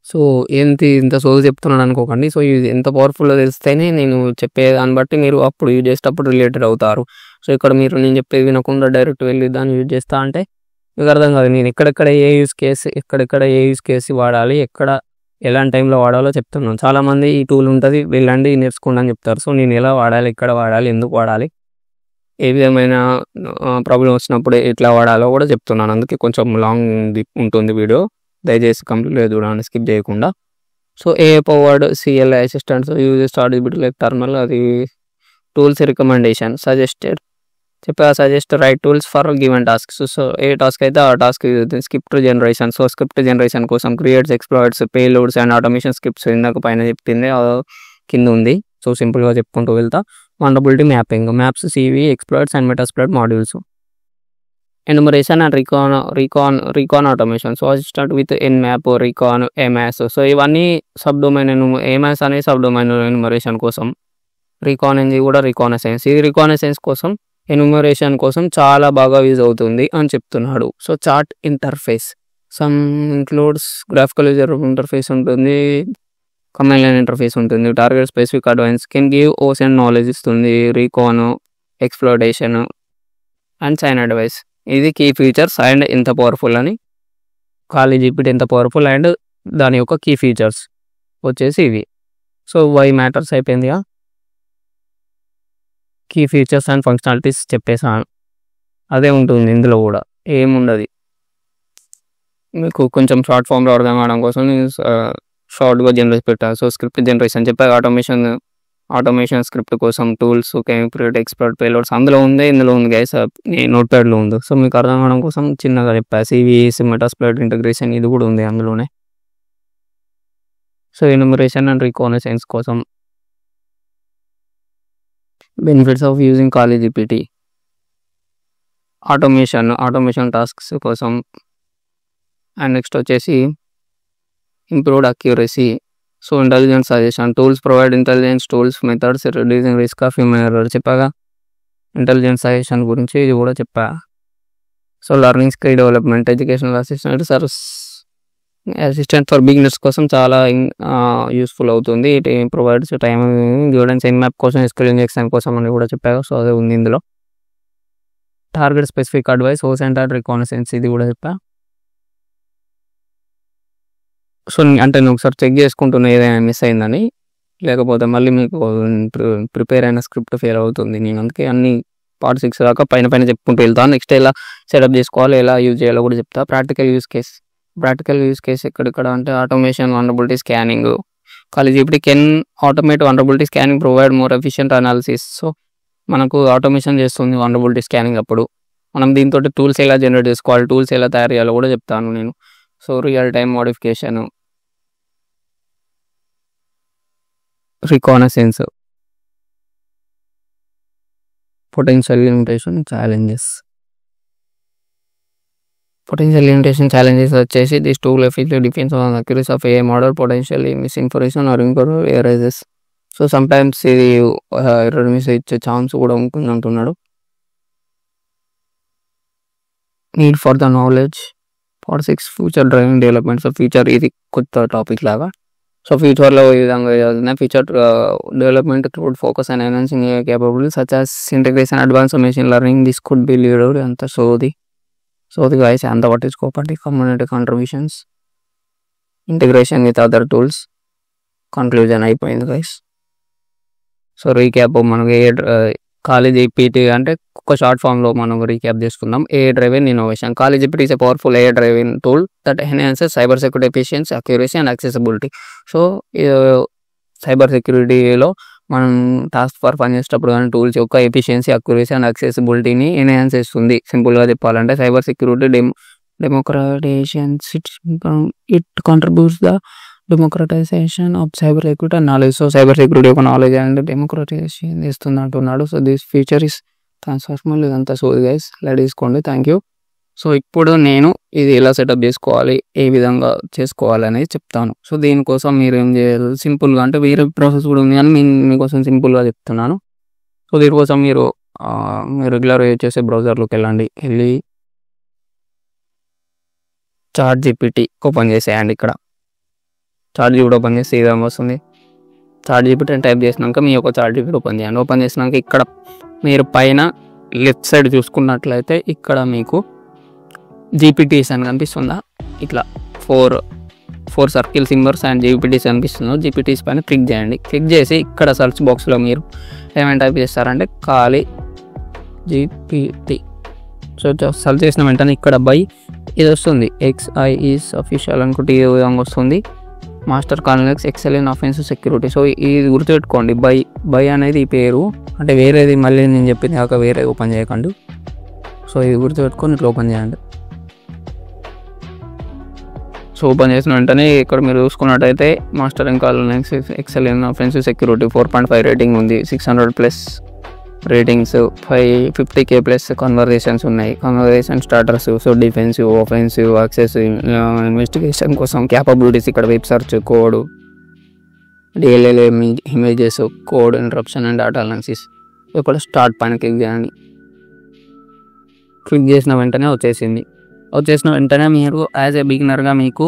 సో ఇంత సోది చెప్తున్నాను అనుకోకండి. సో ఇది ఎంత పవర్ఫుల్లో తెలిస్తేనే నేను చెప్పే దాన్ని బట్టి మీరు అప్పుడు యూజ్ చేసేటప్పుడు రిలేటెడ్ అవుతారు. సో ఇక్కడ నేను చెప్పేది వినకుండా డైరెక్ట్ వెళ్ళి దాన్ని యూజ్ చేస్తా అంటే మీకు అర్థం కాదు. నేను ఎక్కడెక్కడ ఏ యూజ్ కేసు వాడాలి, ఎక్కడ ఎలాంటి టైంలో వాడాలో చెప్తున్నాను. చాలామంది ఈ టూల్ ఉంటుంది వెళ్ళండి నేర్చుకోండి అని చెప్తారు. సో నేను ఎలా వాడాలి, ఎక్కడ వాడాలి, ఎందుకు వాడాలి, ఏ విధమైన ప్రాబ్లం వచ్చినప్పుడు ఎట్లా వాడాలో కూడా చెప్తున్నాను. అందుకే కొంచెం లాంగ్ ఉంటుంది వీడియో, దయచేసి కంప్లీట్గా చూడండి స్కిప్ చేయకుండా. So AI powered CLI assistants use chat GPT like terminal, అది టూల్స్ రికమెండేషన్ సజెస్టెడ్ చెప్పగా suggest right tools for given tasks. So ఏ టాస్క్ అయితే ఆ task script generation. So script generation కోసం creates, exploits, payloads and automation scripts ఇందాక పైన చెప్పింది కింద ఉంది. సో సింపుల్గా చెప్పుకుంటూ వెళ్తా. Vulnerability mapping, maps, CV, exploits and Metasploit modules, enumeration and recon automation. So start with Nmap, recon, ఎమాస్. So ఇవన్నీ సబ్ డొమైన్. ఎమాస్ అనేది సబ్ డొమైన్ ఎన్యూమరేషన్ కోసం, రీకాన్ అనేది కూడా రీకానసెన్స్. ఇది రీకానసెన్స్ కోసం, ఎన్యూమరేషన్ కోసం చాలా బాగా యూజ్ అవుతుంది అని చెప్తున్నాడు. So chart interface some includes graphical user interface ఉంటుంది, కమాండ్ లైన్ ఇంటర్ఫేస్ ఉంటుంది, target specific advance, can give ocean knowledge ఇస్తుంది, recon, exploitation and sign advice. ఇది కీ ఫీచర్స్ అండ్ ఎంత పవర్ఫుల్ అని, ఖాళీ జీపీటీ ఎంత పవర్ఫుల్ అండ్ దాని యొక్క key features వచ్చేసి ఇవి. సో వై మ్యాటర్స్ అయిపోయిందిగా. కీ ఫీచర్స్ అండ్ ఫంక్షనాలిటీస్ చెప్పేసాను. అదే ఉంటుంది ఇందులో కూడా, ఏముండదు. మీకు కొంచెం షార్ట్ ఫామ్లో అర్థం కావడం కోసం షార్ట్గా జనరేట్ పెట్టాను. సో స్క్రిప్ట్ జనరేషన్ చెప్పాక ఆటోమేషన్ స్క్రిప్ట్ కోసం టూల్స్, క్రియేట్, ఎక్స్ప్లోర్, పేలోడ్స్ అందులో ఉంది, ఇందులో ఉంది గైస్, నోట్ ప్యాడ్లో ఉంది. సో మీకు అర్థం కావడం కోసం చిన్నగా చెప్పా. సివిఎస్, మెటాస్ప్లాయిట్ ఇంటిగ్రేషన్ ఇది కూడా ఉంది అందులోనే. సో ఎన్యూమరేషన్ అండ్ రీకానసెన్స్ కోసం బెనిఫిట్స్ ఆఫ్ యూజింగ్ ఖాళీ జీపీటీ, ఆటోమేషన్ టాస్క్స్ కోసం, అండ్ నెక్స్ట్ వచ్చేసి improved accuracy. So intelligence suggestion, tools provide intelligence tools, methods, reducing risk of human error చెప్పాగా. ఇంటెలిజెన్స్ సజెషన్ గురించి ఇది కూడా చెప్పా. So learning skill development, educational assistant for beginners కోసం చాలా యూస్ఫుల్ అవుతుంది. It provides time guidance, Nmap కోసం, skill injection కోసం అని కూడా చెప్పాగా. సో అదే ఉంది ఇందులో. Target specific advice, ocean and రీకానసెన్స్ ఇది కూడా చెప్పా. సో అంటే నేను ఒకసారి చెక్ చేసుకుంటున్నా ఏదైనా మిస్ అయిందని, లేకపోతే మళ్ళీ మీకు ప్రిపేర్ అయిన స్క్రిప్ట్ ఫెయిల్ అవుతుంది. నేను అందుకే అన్ని పార్ట్ 6 దాకా పైన చెప్పుకుంటూ వెళ్తాను. నెక్స్ట్ ఎలా సెటప్ చేసుకోవాలి, ఎలా యూజ్ చేయాలో కూడా చెప్తా. ప్రాక్టికల్ యూజ్ కేస్ ఎక్కడెక్కడ అంటే ఆటోమేషన్, వల్నరబిలిటీ స్కానింగ్. ఖాళీ GPT can automate vulnerability scanning, provide more efficient analysis. So మనకు ఆటోమేషన్ చేస్తుంది వల్నరబిలిటీ స్కానింగ్. అప్పుడు మనం దీంతో టూల్స్ ఎలా జనరేట్ చేసుకోవాలి, టూల్స్ ఎలా తయారు చేయాలో కూడా చెప్తాను నేను. So real time modification, reconnaissance, potential limitation challenges. వచ్చేసి this tool effectively depends on accuracy of a model, potentially miss information or incorrect erases. So sometimes ఇది ఎర్రర్ మిస్ ఇచ్చే ఛాన్స్ కూడా ఉంటుంది అంటున్నాడు. Need for the knowledge. Part 6 future driving development. So future ఇది కొత్త topic లాగా. So ఫ్యూచర్లో ఈ విధంగా చదువుతున్నాయి. Future development would focus and enhancing capability such as integration, advance machine learning. This could be leader. అంత సోది గైస్, అంత పట్టించుకోపండి. Community contributions, integration with other tools. Conclusion అయిపోయింది గైస్. సో రీక్యాప్ మనకి ఖాళీ జీపీటీ అంటే ఒక షార్ట్ ఫామ్లో మనం రీక్యాప్ చేసుకుందాం. AI driven innovation. ఖాళీ GPT is a powerful AI driven tool that enhances cyber security efficiency, accuracy and accessibility. So cyber సెక్యూరిటీలో మనం టాస్క్ ఫోర్స్ పనిచేసేటప్పుడు కానీ టూల్స్ యొక్క ఎఫిషియన్సీ, అక్యురసీ అండ్ యాక్సెసిబిలిటీని ఎన్హాన్స్ చేస్తుంది. సింపుల్గా చెప్పాలంటే cyber security democratization. It contributes the democratization of cyber security and knowledge. So cyber security యొక్క నాలెడ్జ్ అండ్ డెమోక్రటైజేషన్ చేస్తుంది అంటున్నాడు. So this feature is transformer. ఇదంతా సోది గైస్, లైట్ తీసుకోండి. Thank you. సో ఇప్పుడు నేను ఇది ఎలా సెటప్ చేసుకోవాలి, ఏ విధంగా చేసుకోవాలి అనేది చెప్తాను. సో దీనికోసం మీరు ఏం చేయాలి, సింపుల్గా అంటే వేరే ప్రాసెస్ కూడా ఉంది కానీ మీకోసం సింపుల్గా చెప్తున్నాను. సో దీనికోసం మీరు రెగ్యులర్ యూజ్ చేసే బ్రౌజర్లోకి వెళ్ళి చాట్ జీపీటీ ఓపెన్ చేసేయండి. ఇక్కడ చాట్ జీపీటీ ఓపెన్ చేస్తే ఈ విధంగా వస్తుంది. చాట్ జీపీటీ అని టైప్ చేసినాక మీ యొక్క చాట్ జీపీటీ ఓపెన్ చేయండి. ఓపెన్ చేసినాక ఇక్కడ మీరు పైన లెఫ్ట్ సైడ్ చూసుకున్నట్లయితే ఇక్కడ మీకు జీపీటీస్ అని కనిపిస్తుందా, ఇట్లా ఫోర్ సర్కిల్ సింబల్స్ అండ్ జీపీటీస్ కనిపిస్తుందో జీపీటీస్ పైన క్లిక్ చేయండి. క్లిక్ చేసి ఇక్కడ సర్చ్ బాక్స్లో మీరు ఏమైనా టైప్ చేస్తారంటే ఖాళీ జీపీటీ. సో సర్చ్ చేసిన వెంటనే ఇక్కడ బై ఇది వస్తుంది, XI ఈజ్ అఫీషియల్ అనుకుంటే ఈ విధంగా వస్తుంది. Master Kali Linux excel in offensive security. So ఇది గుర్తుపెట్టుకోండి, బై అనేది ఈ పేరు, అంటే వేరేది మళ్ళీ నేను చెప్పింది కాక వేరే ఓపెన్ చేయకండి. సో ఇది గుర్తుపెట్టుకొని ఇట్లా ఓపెన్ చేయండి. సో ఓపెన్ చేసిన వెంటనే ఇక్కడ మీరు చూసుకున్నట్టయితే master and Kali Linux excel in offensive security 4.5 rating ఉంది, 600+ రేటింగ్స్, 50K+ కన్వర్జేషన్స్ ఉన్నాయి. Conversation starters, so defensive, offensive, access, investigation కోసం క్యాపబిలిటీస్, ఇక్కడ web search, code, DLL images, code interruption and data analysis. ఇక్కడ స్టార్ట్ పైన క్లిక్ చేయండి. Click చేసిన వెంటనే వచ్చేసిన వెంటనే మీరు యాజ్ ఏ బిగినర్గా మీకు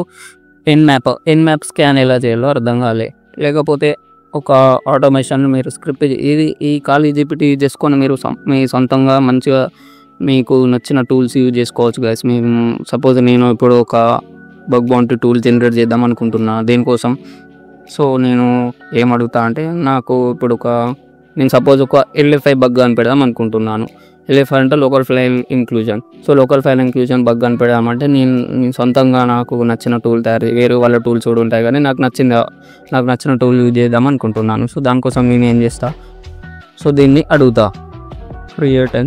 ఎన్మ్యాప్ స్కాన్ ఎలా చేయాలో అర్థం కాలే, లేకపోతే ఒక ఆటోమేషన్ మీరు స్క్రిప్ట్ ఈ ఖాళీ GPT యూజ్ చేసుకొని మీరు మీ సొంతంగా మంచిగా మీకు నచ్చిన టూల్స్ యూజ్ చేసుకోవచ్చు గైస్. మేము సపోజ్ నేను ఇప్పుడు ఒక బగ్ బౌంటీ టూల్ జనరేట్ చేద్దాం అనుకుంటున్నా దేనికోసం. సో నేను ఏమడుగుతా అంటే, నాకు ఇప్పుడు నేను సపోజ్ ఒక LFI బగ్ అని పెడదాం అనుకుంటున్నాను. LFI అంటే local file inclusion. So local file inclusion bug అని పెడదామంటే నేను సొంతంగా నాకు నచ్చిన టూల్ వేరే వాళ్ళ టూల్స్ కూడా ఉంటాయి, కానీ నాకు నచ్చిన టూల్ యూజ్ చేద్దాం అనుకుంటున్నాను. సో దానికోసం నేను ఏం చేస్తా, సో దీన్ని అడుగుతా, క్రియేట్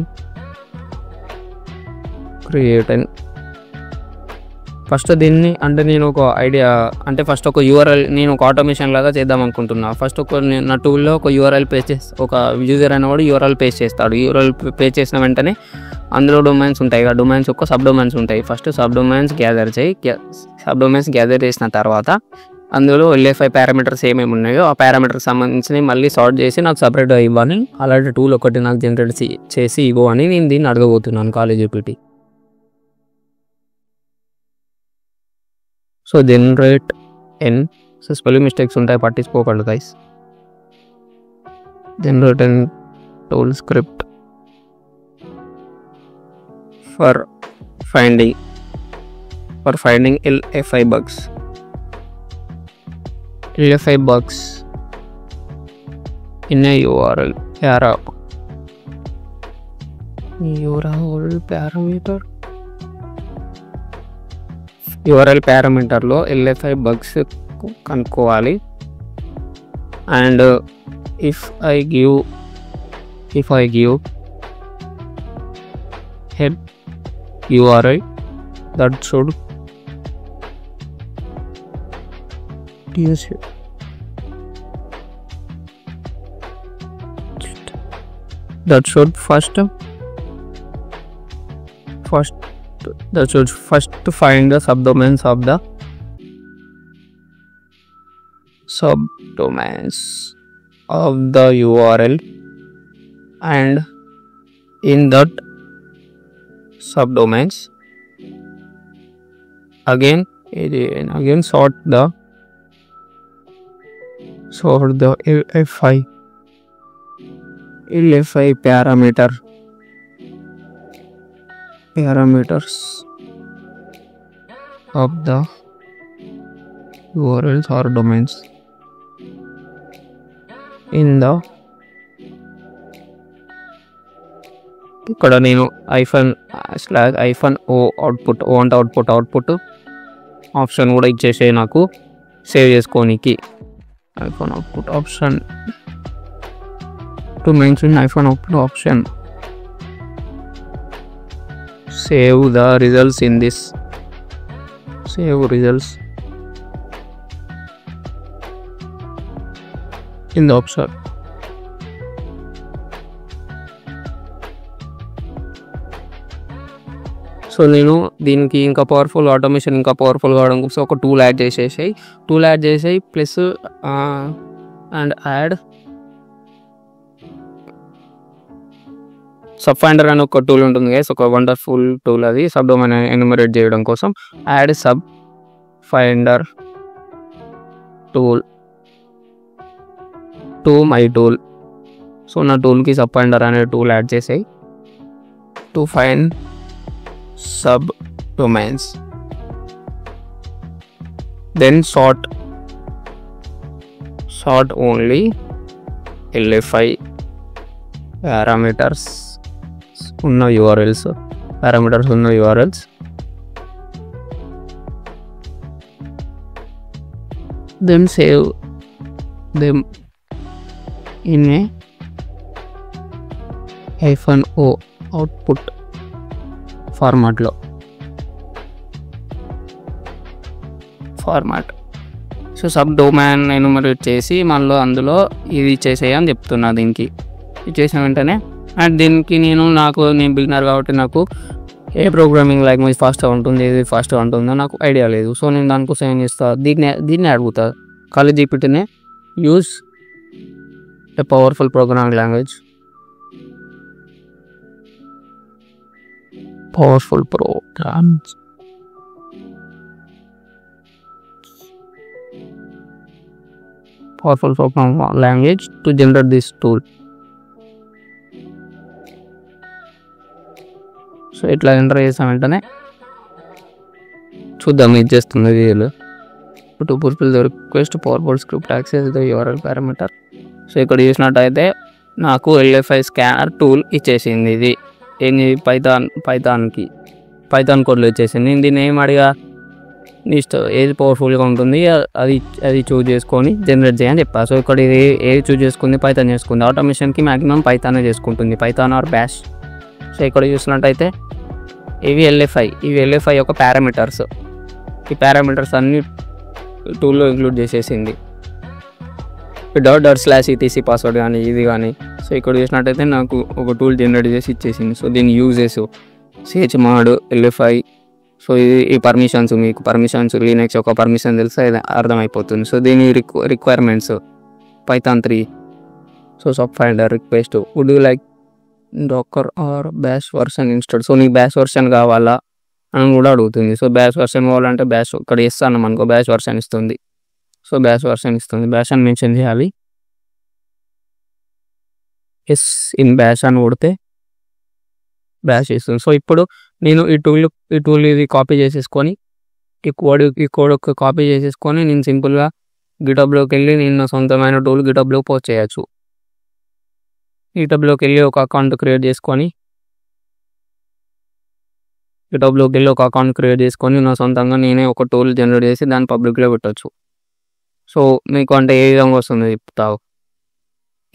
ఫస్ట్ దీన్ని, అంటే నేను ఒక ఐడియా, అంటే ఫస్ట్ ఒక URL నేను ఒక ఆటోమేషన్ లాగా చేద్దాం అనుకుంటున్నా. ఫస్ట్ నా టూల్లో ఒక URL పేస్ట్ ఒక యూజర్ అనేవాడు URL పేస్ట్ చేస్తాడు. URL పేస్ట్ చేసిన వెంటనే అందులో డొమైన్స్ ఉంటాయి, ఆ డొమైన్స్ ఒక సబ్ డొమైన్స్ ఉంటాయి. ఫస్ట్ సబ్ డొమైన్స్ గ్యాదర్ చేసిన తర్వాత అందులో LFI పారామీటర్స్ ఏమేమి ఉన్నాయో ఆ పారామీటర్స్ సంబంధించి మళ్ళీ సార్ట్ చేసి నాకు సపరేట్గా ఇవ్వని, అలాంటి టూల్ ఒకటి నాకు జనరేట్ చేసి ఇవ్వు అని నేను దీన్ని అడగబోతున్నాను Kali GPT. So generate so spelling mistakes ఉంటాయి, పట్టించుకోకండి guys. Generate tool script for finding LFI bugs in a URL పారామీటర్లో LFI bugs కనుక్కోవాలి. And if I give head URI that should first find the subdomains of the URL, and in that subdomains again sort the LFI parameters of the URLs or domains in the ఇక్కడ నేను -o output output option కూడా ఇచ్చేసే నాకు save చేసుకోనికి. output option to mention output option. Save the results in this. Save results in the option. So నేను దీనికి ఇంకా powerful automation ఇంకా powerful కావడం కోసం ఒక టూల్ యాడ్ చేసేసాయి plus and add sub finder అని ఒక టూల్ ఉంటుంది గైస్, ఒక వండర్ఫుల్ టూల్ అది సబ్ డొమైన్ ఎన్యూమరేట్ చేయడం కోసం. Add sub finder tool to my tool. So నా టూల్కి సబ్ ఫైండర్ అనే టూల్ యాడ్ చేసాయి to find sub domains. Then sort only LFI parameters unna URLs. then save them in a -o output ఫార్మాట్లో so sub domain enumerate చేసి మళ్ళీ అందులో ఇది చేసేయని చెప్తున్నా. దీనికి ఇది చేసిన వెంటనే అండ్ దీనికి నేను బిగినర్ కాబట్టి నాకు ఏ ప్రోగ్రామింగ్ లాంగ్వేజ్ ఫాస్ట్గా ఉంటుంది, ఏది ఫాస్ట్గా ఉంటుందో నాకు ఐడియా లేదు. సో నేను దానికోసం ఏం చేస్తాను, దీన్ని అడుగుతా. ఖాళీ జీపీటీనే use a powerful programming language, powerful programs language to generate this tool. So ఇట్లా ఎంటర్ చేసాం వెంటనే చూద్దాం ఇది చేస్తుంది వీళ్ళు. To fulfil the request powerful script access the URL parameter. So ఇక్కడ చూసినట్టయితే నాకు LFI స్కానర్ టూల్ ఇచ్చేసింది. ఇది ఏంది పైథాన్ కోడ్లో ఇచ్చేసింది. దీన్ని ఏం అడిగా, నీ ఏది పవర్ఫుల్గా ఉంటుంది అది చూజ్ చేసుకొని జనరేట్ చేయని చెప్పా. సో ఇక్కడ ఇది ఏది చూజ్ చేసుకుంది, పైథాన్ చేసుకుంది. ఆటోమేషన్కి మ్యాక్సిమం పైథానే చేసుకుంటుంది, పైథాన్ ఆర్ బ్యాష్. సో ఇక్కడ చూసినట్టయితే ఇవి LFI యొక్క పారామీటర్స్. ఈ పారామీటర్స్ అన్ని టూల్లో ఇంక్లూడ్ చేసేసింది. ./etc పాస్వర్డ్ కానీ ఇది కానీ. సో ఇక్కడ చూసినట్టయితే నాకు ఒక టూల్ జనరేట్ చేసి ఇచ్చేసింది. సో దీని యూజెస్ chmod, LFI. సో ఈ మీకు పర్మిషన్స్ లినక్స్ యొక్క పర్మిషన్ తెలిస్తే అర్థమైపోతుంది. సో దీని requirements Python 3. So subfinder request would you like Docker or bash version install. So నీకు బ్యాష్ వర్షన్ కావాలా అని కూడా అడుగుతుంది. సో బ్యాష్ వర్షన్ కావాలంటే బ్యాష్ ఇక్కడ ఇస్తాను మనకు బ్యాష్ వర్షన్ ఇస్తుంది. సో బ్యాష్ అని మెన్షన్ చేయాలి. ఎస్ ఇన్ బ్యాష్ అని కొడితే బ్యాష్ ఇస్తుంది. సో ఇప్పుడు నేను ఈ టూల్ ఇది కాపీ చేసేసుకొని ఈ కోడ్ కాపీ చేసేసుకొని నేను సింపుల్గా గిటబ్లోకి వెళ్ళి నేను సొంతమైన టూల్ గిటబ్లోకి పోస్ట్ చేయొచ్చు. గిటబ్లోకి వెళ్ళి ఒక అకౌంట్ క్రియేట్ చేసుకొని నా సొంతంగా నేనే ఒక టూల్ జనరేట్ చేసి దాన్ని పబ్లిక్లో పెట్టచ్చు. సో మీకు అంటే ఏ విధంగా వస్తుంది చెప్తావు.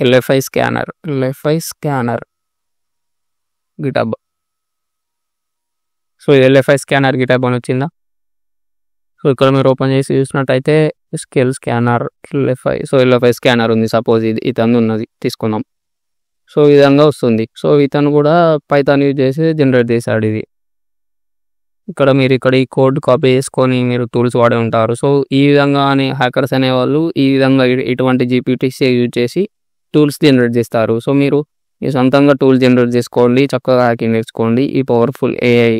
LFI scanner GitHub. So LFI scanner GitHub అని వచ్చిందా. సో ఇక్కడ మీరు ఓపెన్ చేసి చూసినట్టయితే scale scanner LFI. So LFI scanner ఉంది. సపోజ్ ఇతను ఉన్నది తీసుకుందాం. సో ఈ విధంగా వస్తుంది. సో ఇతను కూడా పైథాన్ యూజ్ చేసి జనరేట్ చేశాడు ఇది. ఇక్కడ ఈ కోడ్ కాపీ చేసుకొని మీరు టూల్స్ వాడే ఉంటారు. సో ఈ విధంగా హ్యాకర్స్ అనేవాళ్ళు ఈ విధంగా ఇటువంటి జీపీటీసీ యూజ్ చేసి టూల్స్ జనరేట్ చేస్తారు. సో మీరు మీ సొంతంగా టూల్ జనరేట్ చేసుకోండి, చక్కగా హ్యాకింగ్ నేర్చుకోండి ఈ పవర్ఫుల్ AI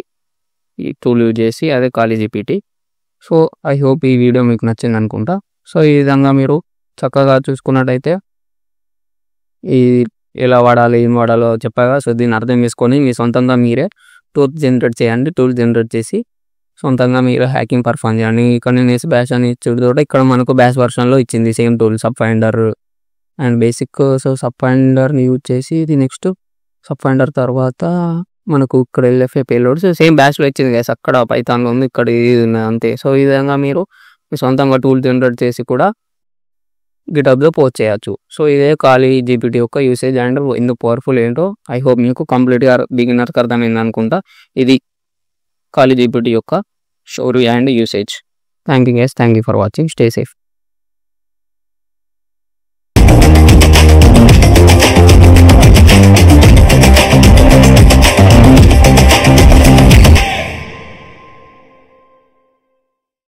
ఈ టూల్ యూజ్ చేసి, అదే ఖాళీ జీపీటీ. సో ఐ హోప్ ఈ వీడియో మీకు నచ్చింది అనుకుంటా. సో ఈ విధంగా మీరు చక్కగా చూసుకున్నట్టయితే ఈ ఎలా వాడాలి ఏం వాడాలో చెప్పగా. సో దీన్ని అర్థం చేసుకొని మీ సొంతంగా మీరే టూల్ జనరేట్ చేయండి. టూల్ జనరేట్ చేసి సొంతంగా మీరు హ్యాకింగ్ పర్ఫామ్ చేయండి. ఇక్కడ నేను బ్యాష్ అని చూడటం ఇక్కడ మనకు బ్యాష్ వర్షన్లో ఇచ్చింది same tool sub finder and basic. So sub ఫైండర్ని యూజ్ చేసి ఇది నెక్స్ట్ సబ్ ఫైండర్ తర్వాత మనకు ఇక్కడ LFI పేలోడ్ సేమ్ బ్యాష్లో ఇచ్చింది కదా, అక్కడ పైథాన్లో ఉంది, ఇక్కడ ఇది ఉన్నది అంతే. సో ఈ విధంగా మీరు మీ సొంతంగా టూల్ జనరేట్ చేసి కూడా గిటబ్లో పోస్ట్ చేయొచ్చు. సో ఇదే ఖాళీ జీపీటీ యొక్క యూసేజ్ అండ్ ఎందుకు పవర్ఫుల్ ఏంటో ఐ హోప్ మీకు కంప్లీట్గా బిగినర్కి అర్థమైంది అనుకుంటా. ఇది ఖాళీ జీపీటీ యొక్క story and usage. Thank you for watching. Stay safe.